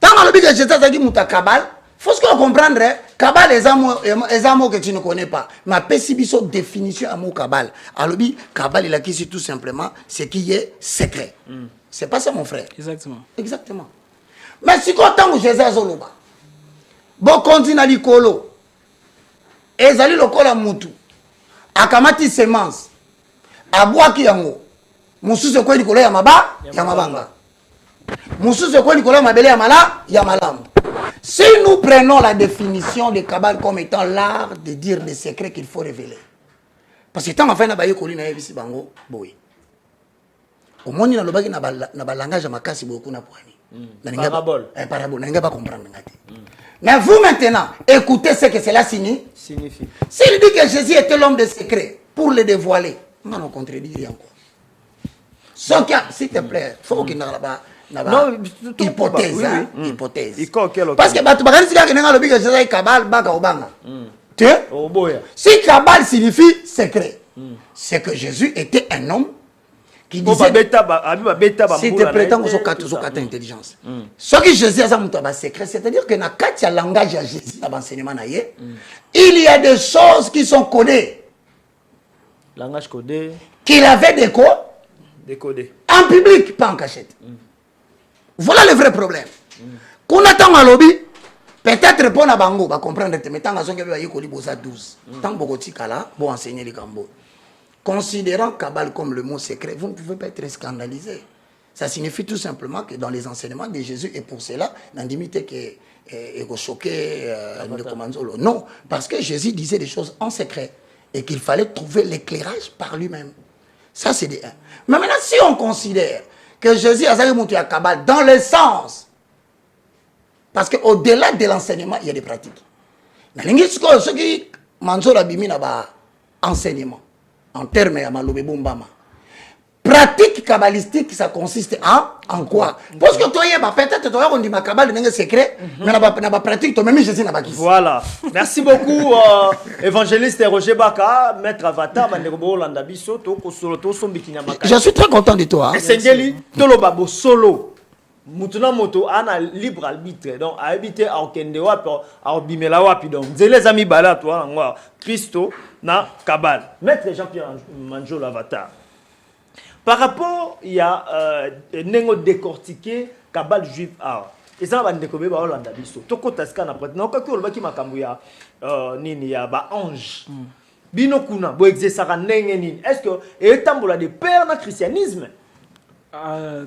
Tant que le Jésus a dit muta kabal, faut ce qu'on comprendre. Kabal est un mot que tu ne connais pas. Ma pessibiso définition à mot kabal. Alors kabal il a qui tout simplement ce qui est secret. C'est pas ça mon frère. Exactement. Exactement. Mais si quand on Jésus a zoloba, bon continue à l'icolo, ezali lokola mutu, akamati semence, abwaki yango. Mususu kwa likolo ya maba ya mabanga. Mususu kwa likolo ya mabele ya mala ya malamu. Si nous prenons la définition de Kabbale comme étant l'art de dire les secrets qu'il faut révéler. Parce que tant en fait na baye koli na yebisi bango boy. Au moins na lobaki na ba langage makasi beaucoup na poani. Parabole. Parabole, n'inga pas comprendre ngati. Mais vous maintenant, écoutez ce que cela signifie. S'il dit que Jésus était l'homme des secrets pour le dévoiler, on ne contredit encore. S'il te plaît, il faut qu'il n'y ait pas hypothèse. Hypothèse. Parce que si Kabbale signifie secret, c'est que Jésus était un homme qui disait s'il te plaît, tant que intelligence. Ce que Jésus a un secret, c'est-à-dire que dans le langage de Jésus, dans l'enseignement, il y a des choses qui sont codées. Langage codé. Qu'il avait des codes. Décodé. En public, pas en cachette. Voilà le vrai problème. Qu'on attend à lobby, peut-être pour la bango, va comprendre, mais tant que vous avez 12, tant que vous avez bon enseigner les gambo. Considérant Kabbale comme le mot secret, vous ne pouvez pas être scandalisé. Ça signifie tout simplement que dans les enseignements de Jésus, et pour cela, l'indimité qui est choqué, non, parce que Jésus disait des choses en secret et qu'il fallait trouver l'éclairage par lui-même. Ça, c'est des 1. Mais maintenant, si on considère que Jésus a monté à Kabbale dans le sens, parce qu'au-delà de l'enseignement, il y a des pratiques. Ce qui manzo abimi na enseignement, en termes de pratique kabbalistique, ça consiste en quoi? Parce que toi, peut-être toi, on dit ma Kabbale n'est secret, mais n'a pas pratique, toi même Jésus n'a pas. Voilà. Merci beaucoup, évangéliste Roger Baka, maître Avatar, je suis très content de toi. Sengeli, tolo babo solo. Mutuna moto ana libre arbitre. Donc a habité à Okende wapi, à Bimela wapi. Donc les amis bala toi, Christo na Kabbale. Maître Jean-Pierre Manjo l'Avatar. Par rapport, il y a nengo décortiqué Kabbale juif art. Et ça va découvrir ba Hollanda biso. Toko taska na prêtre. Non ka ko lobaki makambu ya nini ya ba ange. Bino kuna bo exercer nenge nini. Est-ce que etambola de père na christianisme?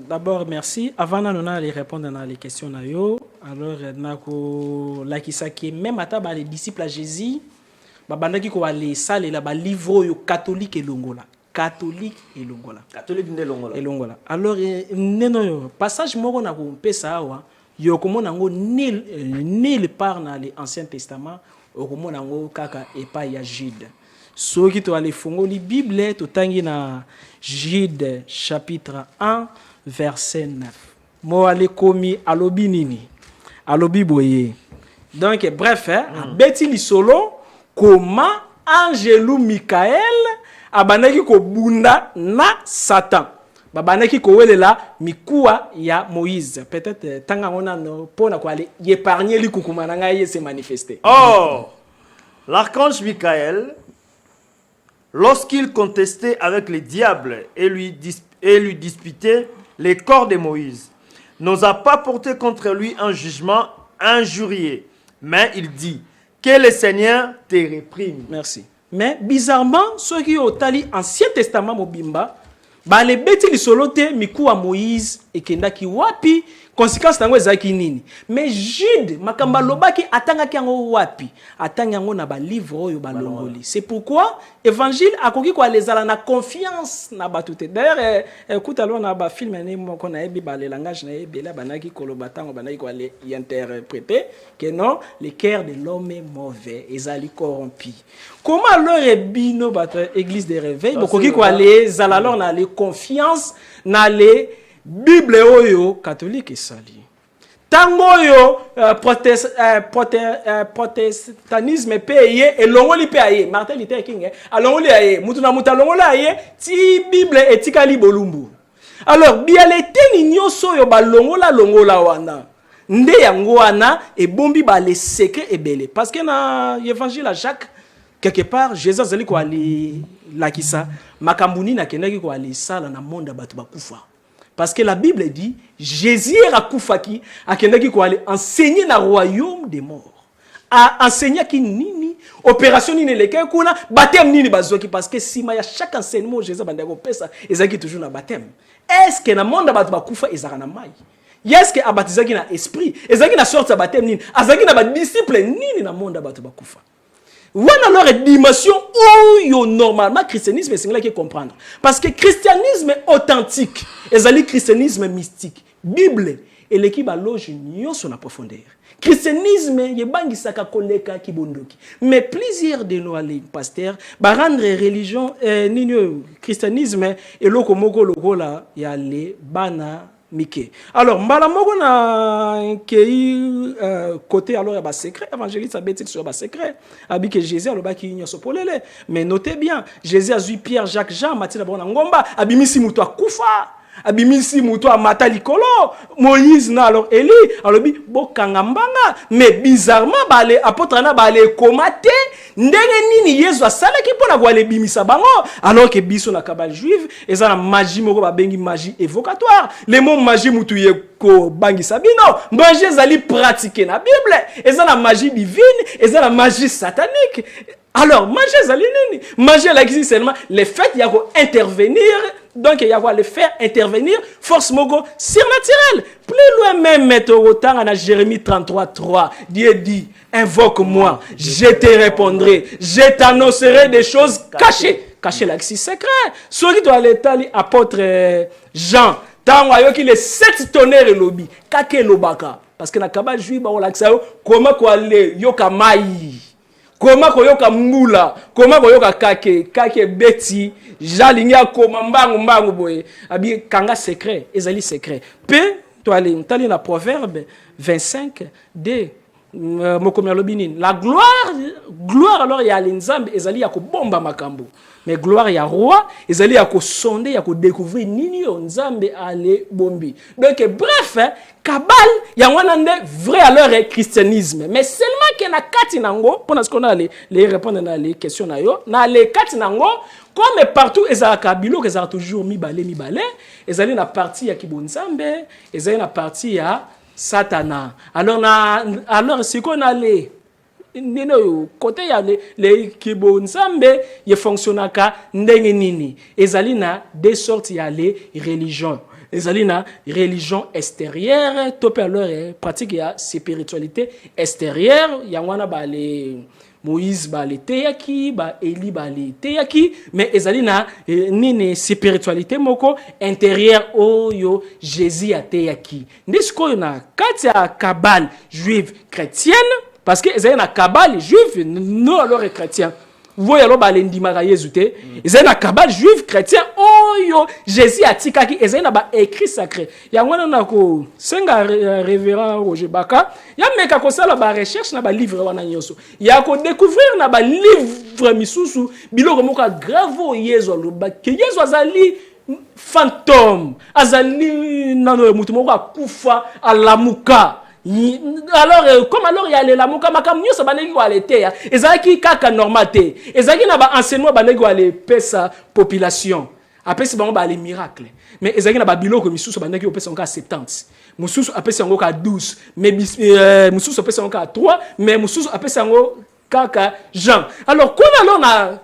D'abord merci. Avant de aller répondre à les questions na yo, alors nako la kisaki même ata ba les disciples à Jésus, ba bandaki ko aller saler la ba livre yo catholique et longola. Catholique et longola. Catholique et longola. Et longola. Alors neno passage moko na ko pesa awa yo komona ngo nil part na l'Ancien Testament o komona ngo kaka epa ya Jude. soki to ale fongoli Bible to tangi na Jude chapitre 1 verset 9. Mo ale komi alobi nini? Alobi boye. Donc bref, beti li solo comment Angelu Michael abanaki ko bunda na Satan. Babanaki ko welela mikuwa ya Moïse. Peut-être tanga ona no pona ko ale épargner li kukuma na ngai se manifester. Or, l'archange Michael, lorsqu'il contestait avec les diables et lui disputait les corps de Moïse, n'osa pas porter contre lui un jugement injurié, mais il dit que le Seigneur te réprime. Merci. Mais bizarrement, ceux qui ont tali Ancien Testament mobimba, ba le beti li solote miku a Moïse et kendaki wapi conséquence nango ezaki nini. Mais Jude makamba lobaki atangaki yango wapi, atanga yango na ba livre oyo ba longoli. C'est pourquoi évangile akoki ko alezala na confiance na batute. D'ailleurs écoute alors na ba film ne moko na ebi ba le langage na ebi la banaki koloba tango banaki ko ale interpréter que non, le cœur de l'homme est mauvais, ezali corrompu. Comment alors ebino ba église de réveil bokoki ko ale zala alors na le confiance na le Bible oyo catholique sali. Tango yo protestantisme payé et longoli payé. Martin Luther King alongoli aye mutu na mutu alongoli aye ti Bible etikali bolumbu. Alors bialete ni nyoso yo balongola wana. Nde yango wana e bombi ba les secrets ebele parce que na évangile à Jacques quelque part Jésus azali ko ali lakisa makambuni na kendaki ko ali sala na monde batu bakufa. Parce que la Bible dit, Jésus a koufaki, a kendaki ko aller enseigner na royaume des morts. A enseigner ki nini, opération nini leke kuna, baptême nini bazoki parce que si ma ya chaque enseignement Jésus bandako pesa, ezaki toujours na baptême. Est-ce que na monde batu bakufa ezaka na mai? Est-ce que abatizaki na esprit, ezaki na sorte baptême nini, azaki na ba disciple nini na monde batu bakufa? Voilà alors une dimension où normalement le christianisme est là qui comprendre. Parce que le christianisme authentique, et le christianisme mystique, Bible, et l'équipe à loge sur la profondeur. Christianisme, il y a bangi saka koleka ki bondoki. Mais plusieurs de nos pasteurs, ba rendre religion, christianisme, et loko moko loko la, y a les bana. Mickey. Alors, malamoko na kei côté alors ya ba secret évangéliste a bêtise sur ba secret abi que Jésus aloba ki nyoso polele mais notez bien Jésus a vu Pierre Jacques Jean Mathilde bona ngomba abimisi mutu akufa abimisi mutu amata likolo Moïse na alors Eli alobi bokanga mbanga mais bizarrement ba les apôtres na ba les komate ndenge nini Yesu asalaki pona ko ale bimisa bango alors que biso na kabal juive eza na magie moko ba bengi magie évocatoire le mot magie mutu ye ko bangi sabino mbanje ezali pratiquer na Bible eza na magie divine eza na magie satanique. Alors magie ezali nini magie la existe seulement le fait ya ko intervenir. Donc, il y a le faire intervenir, force mogo surnaturelle. Plus loin même, mettre au temps, à Jérémie 33:3, Dieu dit, invoque-moi, je te répondrai, je t'annoncerai des choses cachées. Cachées là, c'est secret. Ceux qui doivent l'état, apôtre Jean, tant qu'il les 7 tonnerres et lobby, kake lobaka. Parce que na kaba juif, on l'a comment quoi aller, yoka maï. Comment koyoka mula, comment koyoka kake beti, jalinga koma mbangu boye, abi kanga secret, ezali secret. Pe to ali tali na proverbe 25 de mokomia lobinin. La gloire alors ya linzambe ezali ya ko bomba makambo. Mais gloire ya roi, ezali ya ko sonder, ya ko découvrir nini yo nzambe ale bombi. Donc bref, kabal ya wana nde vrai alors christianisme. Mais seulement que na kati nango, pour ce qu'on a les répondre na les questions na yo, na les kati nango comme partout ezala kabilo ezala toujours mibale, ezali na partie ya kibonzambe, ezali na partie ya Satana. Alors c'est qu'on a les côté ya les kibonzambe ye fonctionnaka ndenge nini ezali na des sortes ya les religions ezali na religion extérieure to pe alors pratique ya spiritualité extérieure ya wana ba les Moïse ba le teyaki ba Eli ba le teyaki mais ezali na nini spiritualité moko intérieure oyo Jésus a teyaki ndisiko na kati ya kabale juive chrétienne parce que ezali na kabale juive non alors chrétien voya lo balendimaka Yesu te ezali na kabale juif chrétien oyo Jésus atikaki ezali na ba écrit sacré yango na ko senga révérend Roger Baka ya meka ko sala ba recherche na ba livre wana nyonso ya ko découvrir na ba livre misusu biloko moko grave Yesu aloba ke Yesu azali fantôme azali nano mutu moko akufa alamuka. Alors comme alors il y a les lamuka makam nyo sa banegi ko alete ya ezaki kaka normalité ezaki na ba enseignement banegi ko ale pesa population apesi bango ba les miracles mais ezaki na ba biloko misusu banegi ko pesa encore 70 mususu apesi yango ka 12 mais mususu apesi yango ka 3 mais mususu apesi yango kaka Jean alors qu'on alors na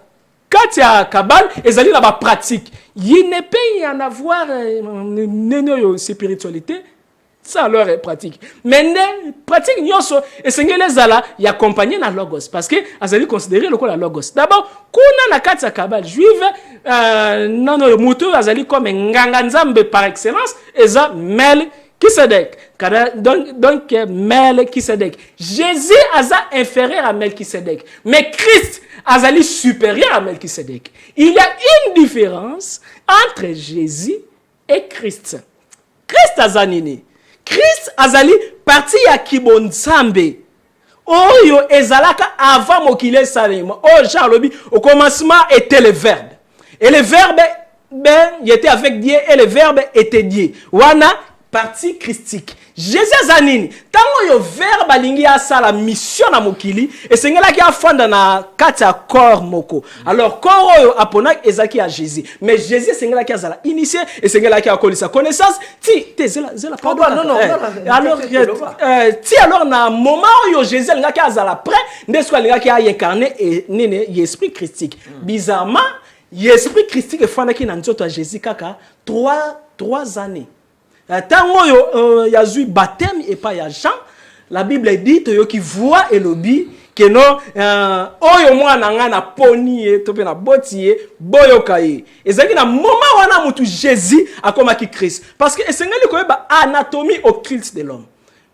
katia kabal ezali na ba pratique il ne peut y en avoir neno spiritualité. Ça alors est pratique. Mais pratique nyonso esengele zala y accompagner na logos parce que azali considérer le la logos. D'abord, kuna na kati ya kabal juive nano mutu azali comme nganga nzambe par excellence eza Melchisedec. Donc Melchisedec. Jésus aza inférieur à Melchisedec, mais Christ azali supérieur à Melchisedec. Il y a une différence entre Jésus et Christ. Christ azanini. Christ azali parti ya kibonzambe oyo ezalaka avant mokile salima oh Jean lobi au commencement était le verbe et le verbe il était avec Dieu et le verbe était Dieu wana partie christique Jésus azanini tango yo verbe alingi asala mission na mokili esengelaki afanda na kati ya corps moko alors corps oyo apona ezaki ya Jésus mais Jésus esengelaki azala initié esengelaki akolisa connaissance ti zela pardon non alors ti alors na moment oyo Jésus alingaki azala prêt ndesko alingaki incarner et nene esprit christique bizarrement esprit christique efandaki na nzoto ya Jésus kaka 3 années. Tango yo yazui baptême et pas ya Jean, la Bible dit yo qui voit et lobi que non oyo mwana nga na poni e to pe na boti e boyo kai. Ezaki na moment wana mutu Jésus akomaki Christ parce que esengeli ko ba anatomie occulte de l'homme.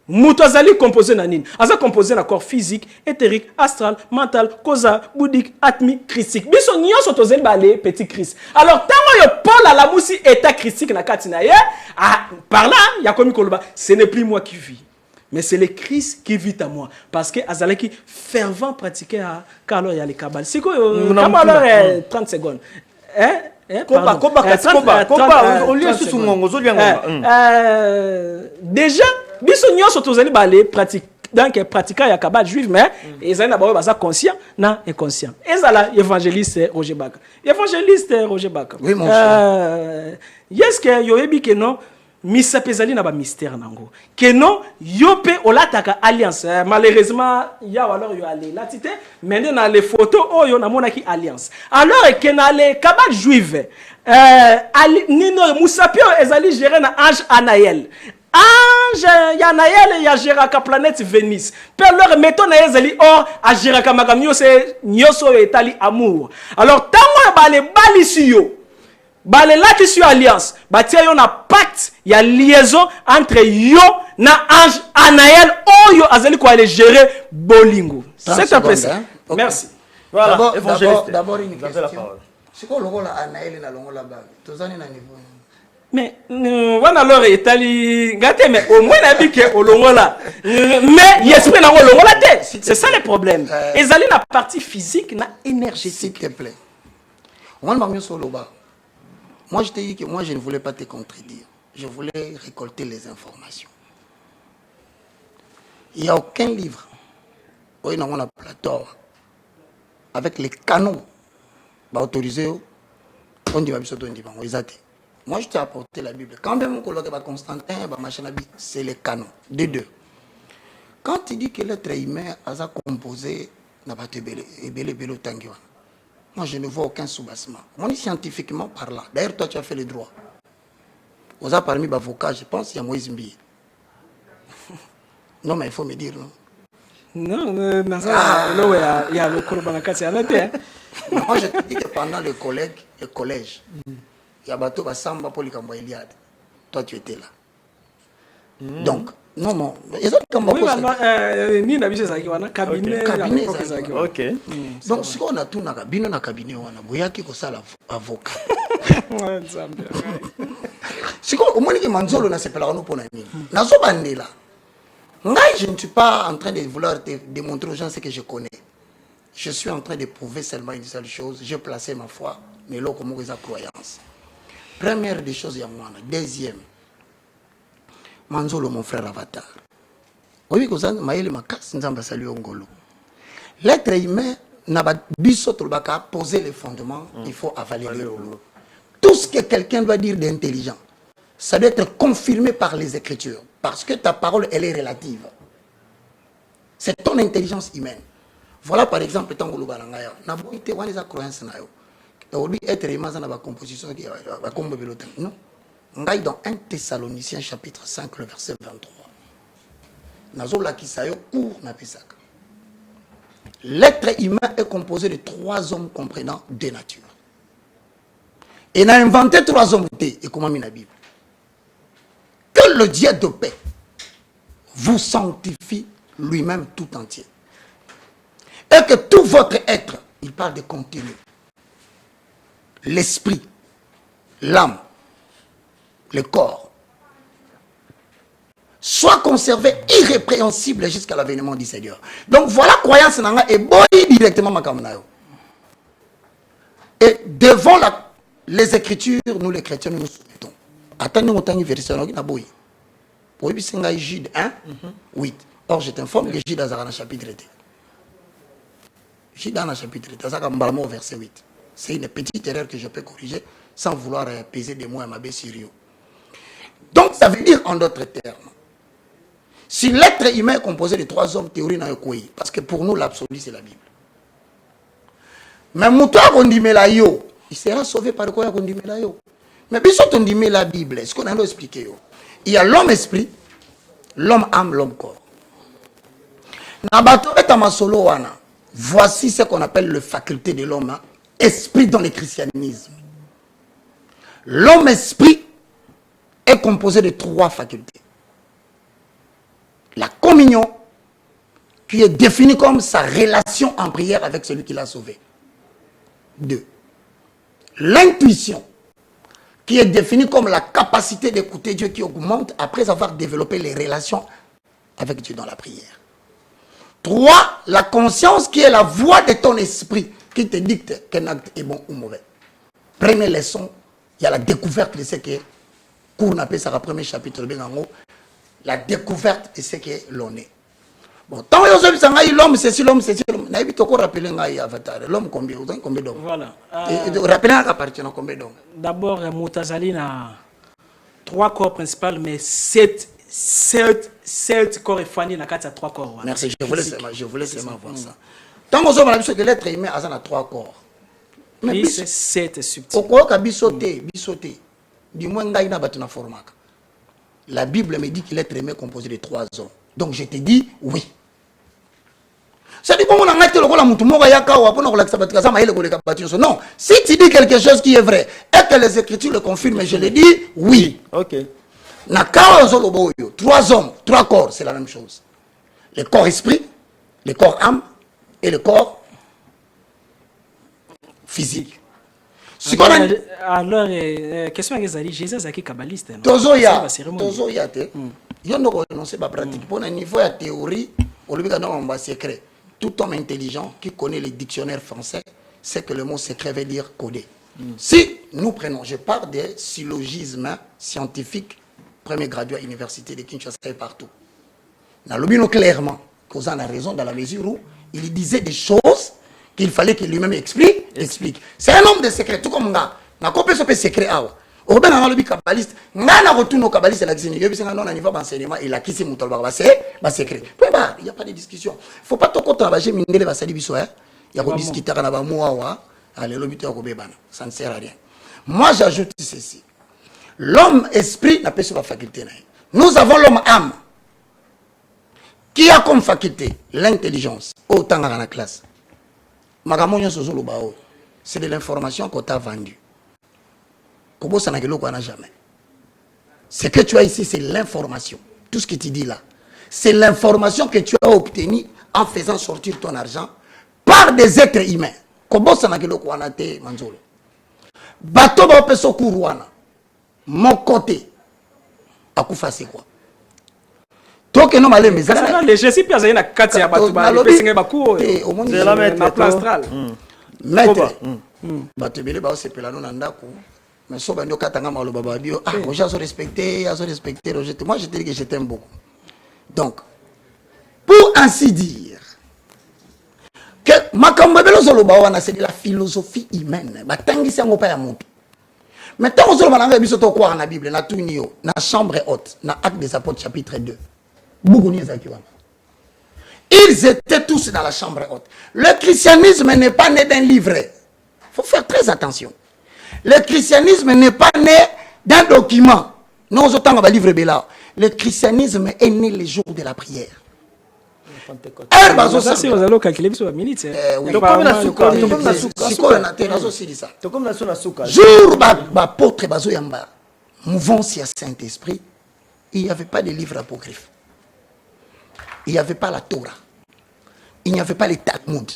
Mutu azali composé na nini? Aza composé na corps physique, éthérique, astral, mental, causa, bouddhique, atmique, christique. Biso nyonso tozeli ba le petit Christ. Alors tango yo Paul à la musi état christique na katina ye, par là, il y a comme koloba, ce n'est plus moi qui vis, mais c'est le Christ qui vit à moi parce que azalaki fervent pratiquer car alors il y a les kabbal. C'est quoi comme alors 30 secondes. Déjà biso nyonso tozali ba le pratique donc pratiquant ya kabal juif mais ezali na ba baza conscient na inconscient ezala évangéliste Roger Baka oui mon cher est-ce que yo ebi que non misa pezali na ba mystère nango que non yo pe olataka alliance malheureusement ya alors yo aller la tité maintenant na les photos oyo na monaki alliance alors que na les kabal juif nino musapio ezali géré na ange Anaël. Ange Yanaël ya géraka planète Vénus. Pe alors mettons na ezali or a géraka makamio c'est nyoso etali amour. Alors tango ba le balisio ba le latissio alliance ba tia yo na pacte ya liaison entre yo na ange Anaël oyo azali ko aller gérer bolingo. C'est un peu ça. Okay. Merci. Voilà, d'abord une question. C'est quoi le rôle Anaël na longo là-bas? Tozani na niveau. Mais wana alors etali ngate mais au moins na bike olongola mais yesprit na olongola te c'est ça le problème ezali na partie physique na énergétique s'il te plaît on va mieux sur le bas moi je t'ai dit que moi je ne voulais pas te contredire je voulais récolter les informations il n'y a aucun livre où on a plateau avec les canaux autorisés on dit moi, je t'ai apporté la Bible. Quand même, on Constantin, c'est les canons. De deux. Quand tu dis que l'être humain a composé, moi, je ne vois aucun soubassement. Moi, scientifiquement parlant. D'ailleurs, toi, tu as fait le droit. Vous avez parmi les avocats, je pense, il y a Moïse Mbiye. Non, mais il faut me dire, non. Non, il y a le Kouroubanakati à l'intérieur. Moi, je te dis que pendant le collège, il y a bateau Samba pour les Iliade. Toi, tu étais là. Donc, non, non. Oui, ni na biso ezalaki wana cabinet. Ok. Donc, si on a tout na cabinet, na cabinet, on a boyaki ko sala avocat. Si on a dit que Manzolo n'a pas nous pour nani. Nazo bandela. Ngai, je ne suis pas en train de vouloir démontrer aux gens ce que je connais. Je suis en train de prouver seulement une seule chose. J'ai placé ma foi, mais là, comme ils ont croyance. Première des choses, il y a moi. Deuxième, Manzolo, mon frère Avatar. Oui, que ça, Maël Makas, nous avons salué Ngolo. L'être humain n'a pas posé les fondements, il faut avaler les rouleaux. Tout ce que quelqu'un doit dire d'intelligent, ça doit être confirmé par les Écritures. Parce que ta parole, elle est relative. C'est ton intelligence humaine. Voilà par exemple, tant que nous avons été dans la croyance. Aujourd'hui, être humain, dans la composition, non. Dans 1 Thessaloniciens chapitre 5, le verset 23. L'être humain est composé de 3 hommes comprenant 2 natures. Et il a inventé 3 hommes et comment il la Bible. Que le Dieu de paix vous sanctifie lui-même tout entier. Et que tout votre être, il parle de contenu, l'esprit, l'âme, le corps, soit conservé irrépréhensible jusqu'à l'avènement du Seigneur. Donc voilà, croyance nanga et boy directement makamnayo. Et devant les Écritures, nous les chrétiens, nous nous soumettons. Attendez mon temps, verset na boy. Pour lui, c'est Jude 1, 8. Or, je t'informe que Jude dans le chapitre 2. Jude dans le chapitre 2, c'est verset 8. C'est une petite erreur que je peux corriger sans vouloir peser des mots à ma Bessirio. Donc, ça veut dire en d'autres termes, si l'être humain est composé de 3 hommes, théorie n'a pas, parce que pour nous, l'absolu, c'est la Bible. Mais Moutoua Kondimela yo, il sera sauvé par quoi Kondimela yo. Mais bien sûr, on dit la Bible, est-ce qu'on a expliqué yo? Il y a l'homme esprit, l'homme âme, l'homme corps. Voici ce qu'on appelle le faculté de l'homme, esprit dans le christianisme. L'homme esprit est composé de 3 facultés. La communion, qui est définie comme sa relation en prière avec celui qui l'a sauvé. 2. L'intuition, qui est définie comme la capacité d'écouter Dieu qui augmente après avoir développé les relations avec Dieu dans la prière. 3. La conscience, qui est la voix de ton esprit qui te dicte qu'un acte est bon ou mauvais. Première leçon, il y a la découverte de ce que cours n'a pas ça, premier chapitre de la découverte de ce que l'on est. Bon, tant que l'homme, c'est si l'homme, c'est si l'homme. N'a pas rappelé Avatar. L'homme combien d'hommes? Voilà. Rappelez à partir de combien d'hommes? D'abord, Moutazali a 3 corps principaux, mais 7 corps effaniés dans 3 corps. Voilà. Merci, je voulais seulement voir ça. Tant qu'on a dit que l'être humain a 3 corps. Mais c'est 7 subtils. Au corps, bisoté. Du moins, il y a une forme. La Bible me dit que l'être humain est composé de 3 hommes. Donc je te dis oui. Non, si tu dis quelque chose qui est vrai et que les Écritures le confirment, je le dis oui. Ok. 3 hommes, 3 corps, c'est la même chose. Le corps esprit, le corps âme et le corps physique. Alors, question à Jésus est qui kabbaliste. Tozoya te. Il y a une pratique. Pour un niveau de théorie, on lui donne un secret. Tout homme intelligent qui connaît les dictionnaires français sait que le mot secret veut dire codé. Si nous prenons, je parle des syllogismes scientifiques, premier gradué à l'université de Kinshasa et partout. Nous l'oublions clairement qu'on a raison dans la mesure où il disait des choses qu'il fallait qu'il lui-même explique. C'est un homme de secret, tout comme moi. Je n'ai pas de secret. Au ben on a le kabbaliste, ngana retourne au kabbaliste la cuisine. Il y a un niveau d'enseignement et la qui c'est mon secret. Il n'y a pas de discussion. Il ne faut pas trop travailler mindele va sali biso hein. Il y a des discuteurs na ba moawa, allez le but ko bebana, ça ne sert à rien. Moi j'ajoute ceci. L'homme esprit n'a pas sur la faculté. Nous avons l'homme âme qui a comme faculté l'intelligence autant dans la classe. C'est de l'information qu'on t'a vendue. Comment ça n'a jamais. Ce que tu as ici, c'est l'information. tout ce que tu dis là, c'est l'information que tu as obtenue en faisant sortir ton argent par des êtres humains. Comment ça n'a que le Kouanate Manzolo? Bateau va faire ce courouana. Mon côté. À quoi faire c'est quoi? Toi que non malé mais ça. Les je suis pas allé na kati ya batu ba pesinga ba ku. C'est la mettre na plan astral. Maître. Bateau belé ba sepela non ndako. Mais so bando katanga maloba ba bio. Ah, Roger a respecté, Roger. Moi je te dis que je t'aime beaucoup. Donc pour ainsi dire que Makambabelo Zolobawana, c'est de la philosophie humaine. Batangisi yango pa ya mutu. Mais tant que Zolobawana biso to kwa na Bible na tunio na chambre haute na Actes des Apôtres chapitre 2. Ils étaient tous dans la chambre haute. Le christianisme n'est pas né d'un livret. Il faut faire très attention. Le christianisme n'est pas né d'un document. Non, autant on va livre Bela. Le christianisme est né le jour de la prière. Ça c'est aux allo calculer sur la minute. Jour apôtre bazo yamba mouvance à Saint-Esprit, il n'y avait pas de livre apocryphe. Il n'y avait pas la Torah. Il n'y avait pas les Talmud.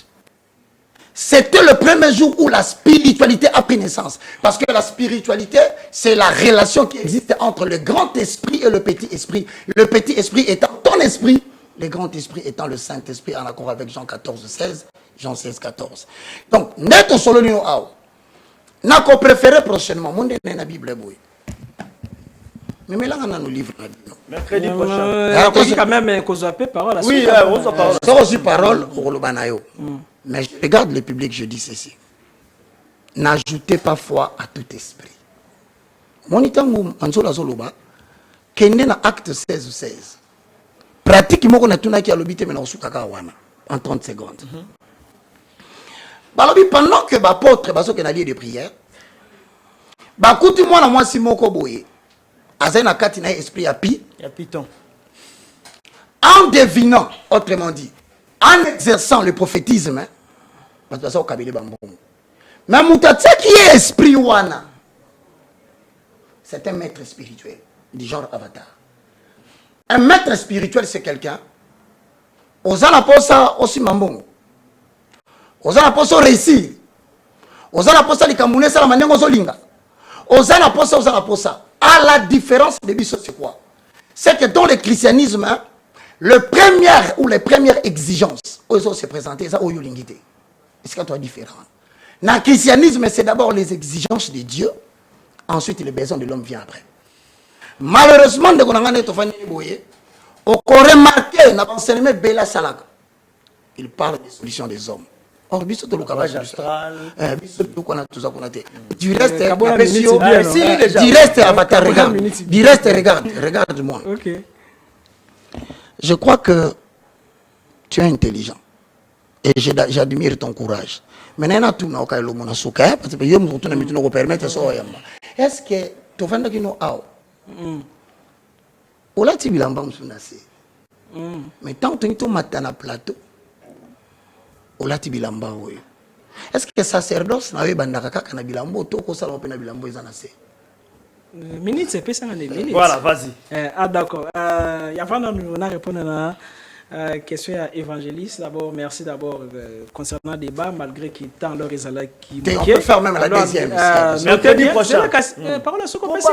C'était le premier jour où la spiritualité a pris naissance. Parce que la spiritualité, c'est la relation qui existe entre le grand esprit et le petit esprit. Le petit esprit étant ton esprit, le grand esprit étant le Saint-Esprit, en accord avec Jean 14, 16, Jean 16, 14. Donc, net au solo nino ao. N'a qu'on préféré prochainement. Mon Dieu, la Bible boy. Mais là, on a nos livres. Mercredi prochain. Quand même, qu'on soit parole. Oui, on soit parole. Ça aussi parole au Lobanayo. Mais je regarde le public, je dis ceci. N'ajoutez pas foi à tout esprit. Mon itango anzola zoloba, kende na acte 16 ou 16. Pratiquement, on a tout qui a l'obité, mais on en 30 secondes. Pendant que l'apôtre est en lieu de prière, écoutez-moi, moi, si mon koboye, azena katina esprit à pi, en devinant, autrement dit, en exerçant le prophétisme, parce que ça, au Kabyle Bambou. Mais Moutatia qui est esprit wana, c'est un maître spirituel, du genre avatar. Un maître spirituel, c'est quelqu'un. Osana posa aussi mambongo. Osana posa réussir. Osana posa likamune sala manyango zolinga. Osana posa. À la différence de biso, c'est quoi? C'est que dans le christianisme, hein, les premières exigences, ils se présenter ça au yolingité. Est-ce qu'il y a différent? Dans le christianisme, c'est d'abord les exigences de Dieu, ensuite les besoins de l'homme viennent après. Malheureusement, on a remarqué dans l'enseignement Bela Salak, il parle des solutions des hommes. Or, le cabage astral, du reste, avatar, regarde-moi. Je crois que tu es intelligent et j'admire ton courage. Mais est-ce que tu vas ola ti bilamba msuna se mais tant que tu matin na plateau ola ti bilamba oyo est-ce que sacerdoce na bandaka kaka na bilambo to ko sala pe na bilambo ezana se minute c'est pesa ngane minute voilà vas-y ah d'accord il y a pas on a répondre à question à évangéliste d'abord merci d'abord concernant le débat malgré qu'il temps leur est là qui on peut faire même la deuxième mercredi prochain parole à ce qu'on passe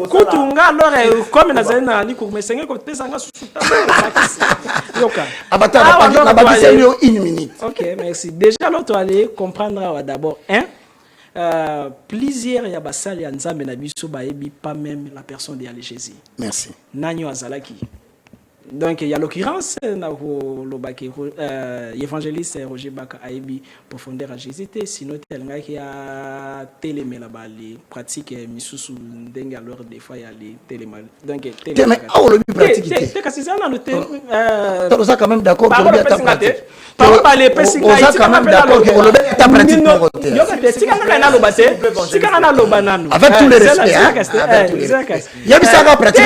kutunga alors comme nazana ni ko mesenga ko pesa nga susuta yoka abatana na babisa une minute. OK merci déjà l'autre aller comprendre d'abord plusieurs ya basali ya nzambe na biso baebi pas même la personne de Jésus. Merci. Nanyo azalaki. Donc il y a l'occurrence na lobaki évangéliste Roger Baka aebi profondeur à Jésus sinon tel nga qui a télémela bali pratique misusu ndenge alors des fois il y a les télémal donc mais le pratique c'est kasi ça na le to ça quand même d'accord que le ta pratique pas les pesinga ça quand même d'accord que le ta pratique yo ka tika na lobate tika na lobanano avec tous les respects il y a bisa ka pratique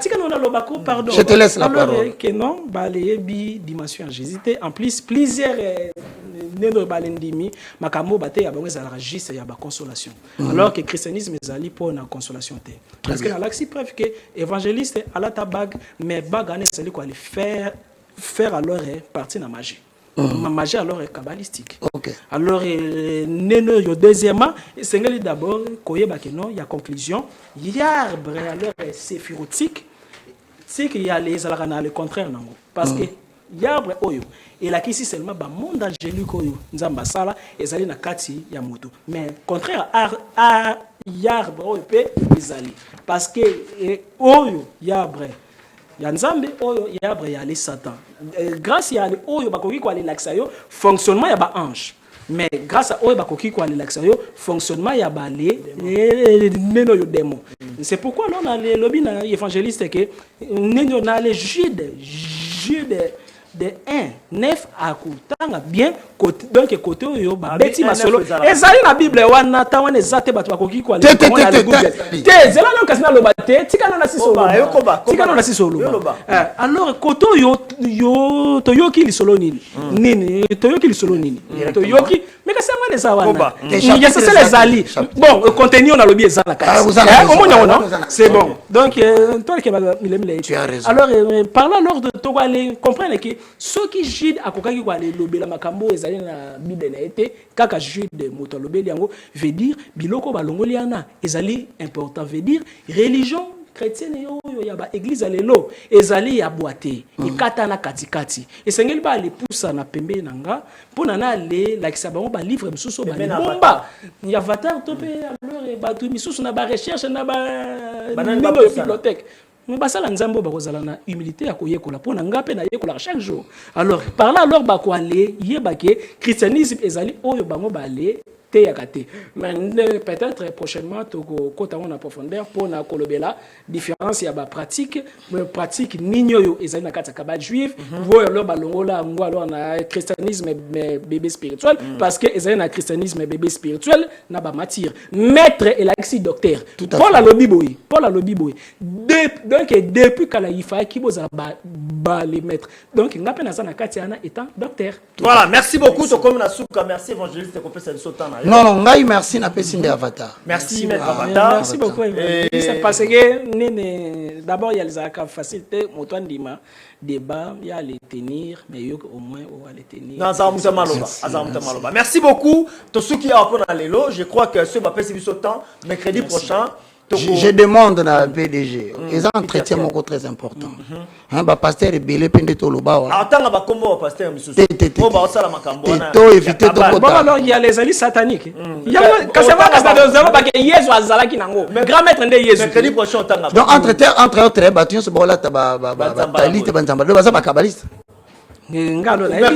tika na lobako pardon je te laisse la parole. Que non, bah les dimension Jésus. En plus, plusieurs neno balendimi makambo bate ya bango ezalaka juste ya ba consolation alors que christianisme ezali pour na consolation te parce que na l'axi preuve que évangéliste à la tabag mais bagane ezali quoi aller faire alors partie na magie ma magie alors est kabbalistique. Okay. Alors neno yo deuxièmement c'est d'abord koyeba que non il y a conclusion il y a arbre alors séphirotique c'est qu'il y a les alakana le contraire nango parce que l'arbre oyo et la kisi seulement ba monde angélique oyo nzamba sala ezali na kati ya moto mais contraire à l'arbre oyo pe ezali parce que oyo l'arbre ya nzambe oyo l'arbre ya les satan grâce ya oyo bakoki ko aller l'axayo fonctionnement ya ba ange mais grâce à oyo bakoki ko aller l'axayo fonctionnement ya ba les neno yo démon c'est pourquoi là on a les lobby na évangéliste que neno na les Jude de 1:9 à kutanga bien côté donc côté oyo ba beti masolo ezali na bible wana ta wana ezate bato bakoki ko aller comment aller google te zela no kasina loba te tikana na sisolo tikana na sisolo alors côté yo toyoki lisolo nini toyoki lisolo nini toyoki mais que c'est moi les awana il y a ça les ali bon contenu on a lobby ezala c'est bon donc toi qui alors parlons alors de to aller comprendre que ceux qui Jude akokaki ko aller lobela makambo ezali na bible na été kaka Jude moto lobeli yango veut dire biloko balongoli yana ezali important veut dire religion chrétienne yo ya ba église alelo ezali ya boité ikata na katikati esengeli ba le poussa na pembe nanga pona na le lakisa bango ba livre misusu ba bomba ya avatar to pe alors ba tu misusu na ba recherche na ba bibliothèque mais basala nzambo bakozala na humilité ya koyekola pona ngape na yekola chaque jour alors par là alors ba ko aller yebake christianisme ezali oyo bango ba aller mais peut-être prochainement quand on a profondeur pour na kolobela différence ya ba pratique mais pratique ninyo ezali na kata kabal juif voyo lo balongola ngo alors na christianisme bébé spirituel parce que ezali na christianisme bébé spirituel na ba matière maître et l'axi docteur Paul a lobi boy donc depuis kala ifa ki boza ba les maîtres donc ngape na sana kati ana étant docteur. Voilà, merci beaucoup to comme na suka merci évangéliste ko pesa sotan. Non, merci na pesinde avatar. Merci maître avatar. Merci beaucoup. C'est parce que d'abord il y a les accords facilités motoine dima débat il y a les tenir mais au moins on va les tenir. Non, ça maloba. Merci beaucoup tous ceux qui apprennent à l'élo, je crois que ce va passer du temps mercredi prochain. Je demande à PDG. Ils ont un entretien très important. Un pasteur est belé pende to loba. Attends, ba kombo pasteur monsieur. Oh ba osala makambo na. To éviter to bon alors il y a les alliés sataniques. Il y a quand c'est pas que ça doit pas que Yesu azala ki nango. Grand maître ndé Yesu. Mercredi prochain tanga. Donc entre autres ba tu se bola ta ba tali te banzamba. Le ba kabbaliste. Ngalo la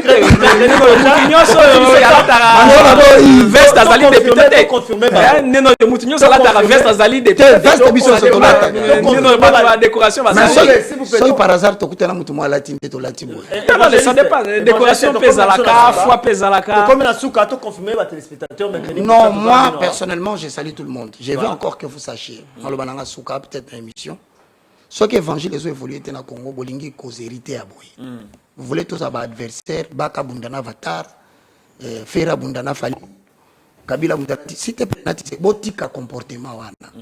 veste azali député confirmé ba neno de mutinyo sala ta veste azali député veste biso sokolata neno ba la décoration ba so par hasard to kutana mutu mo latine to latine ça dépend décoration pesa la ka foi pesa la ka comme la souka to confirmé ba téléspectateurs mercredi. Non, moi personnellement je salue tout le monde. Je veux encore que vous sachiez ngalo bananga souka peut-être une émission ce que évangile les évolué dans le Congo bolingi causérité à boy. Vous voulez tous avoir adversaire, Baka Bundana Avatar, Fera Bundana Fali, Kabila Bundana, si tu es botika comportement wana.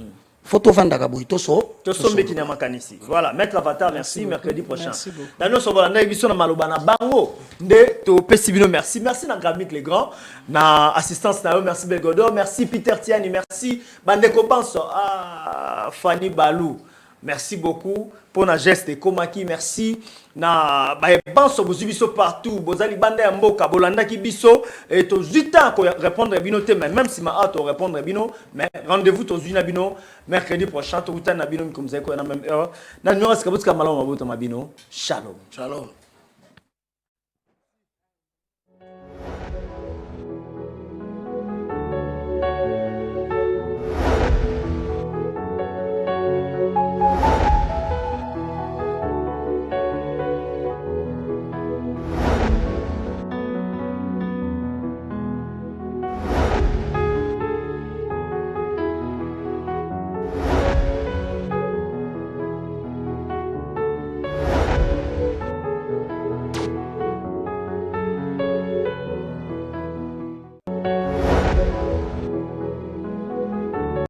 Photo Vandaka boy toso. Toso mbeki na makanisi. Voilà, maître Avatar, merci mercredi prochain. Dans nos sobola na biso na malobana bango nde to pesibino merci. Merci na Gramik les grands, na assistance na merci Belgodo, merci Peter Tiani, merci Bandeko Banso, Fanny Balou. Merci beaucoup pour la geste de Komaki. Merci. Na banso bozibiso partout. Bozali banda mboka bolanda ki biso et to juta ko répondre bino te même si ma hâte répondre bino mais rendez-vous to zuna bino mercredi prochain to uta na bino comme ça ko na même heure. Na nyora ska botka malama bota mabino. Shalom. Shalom.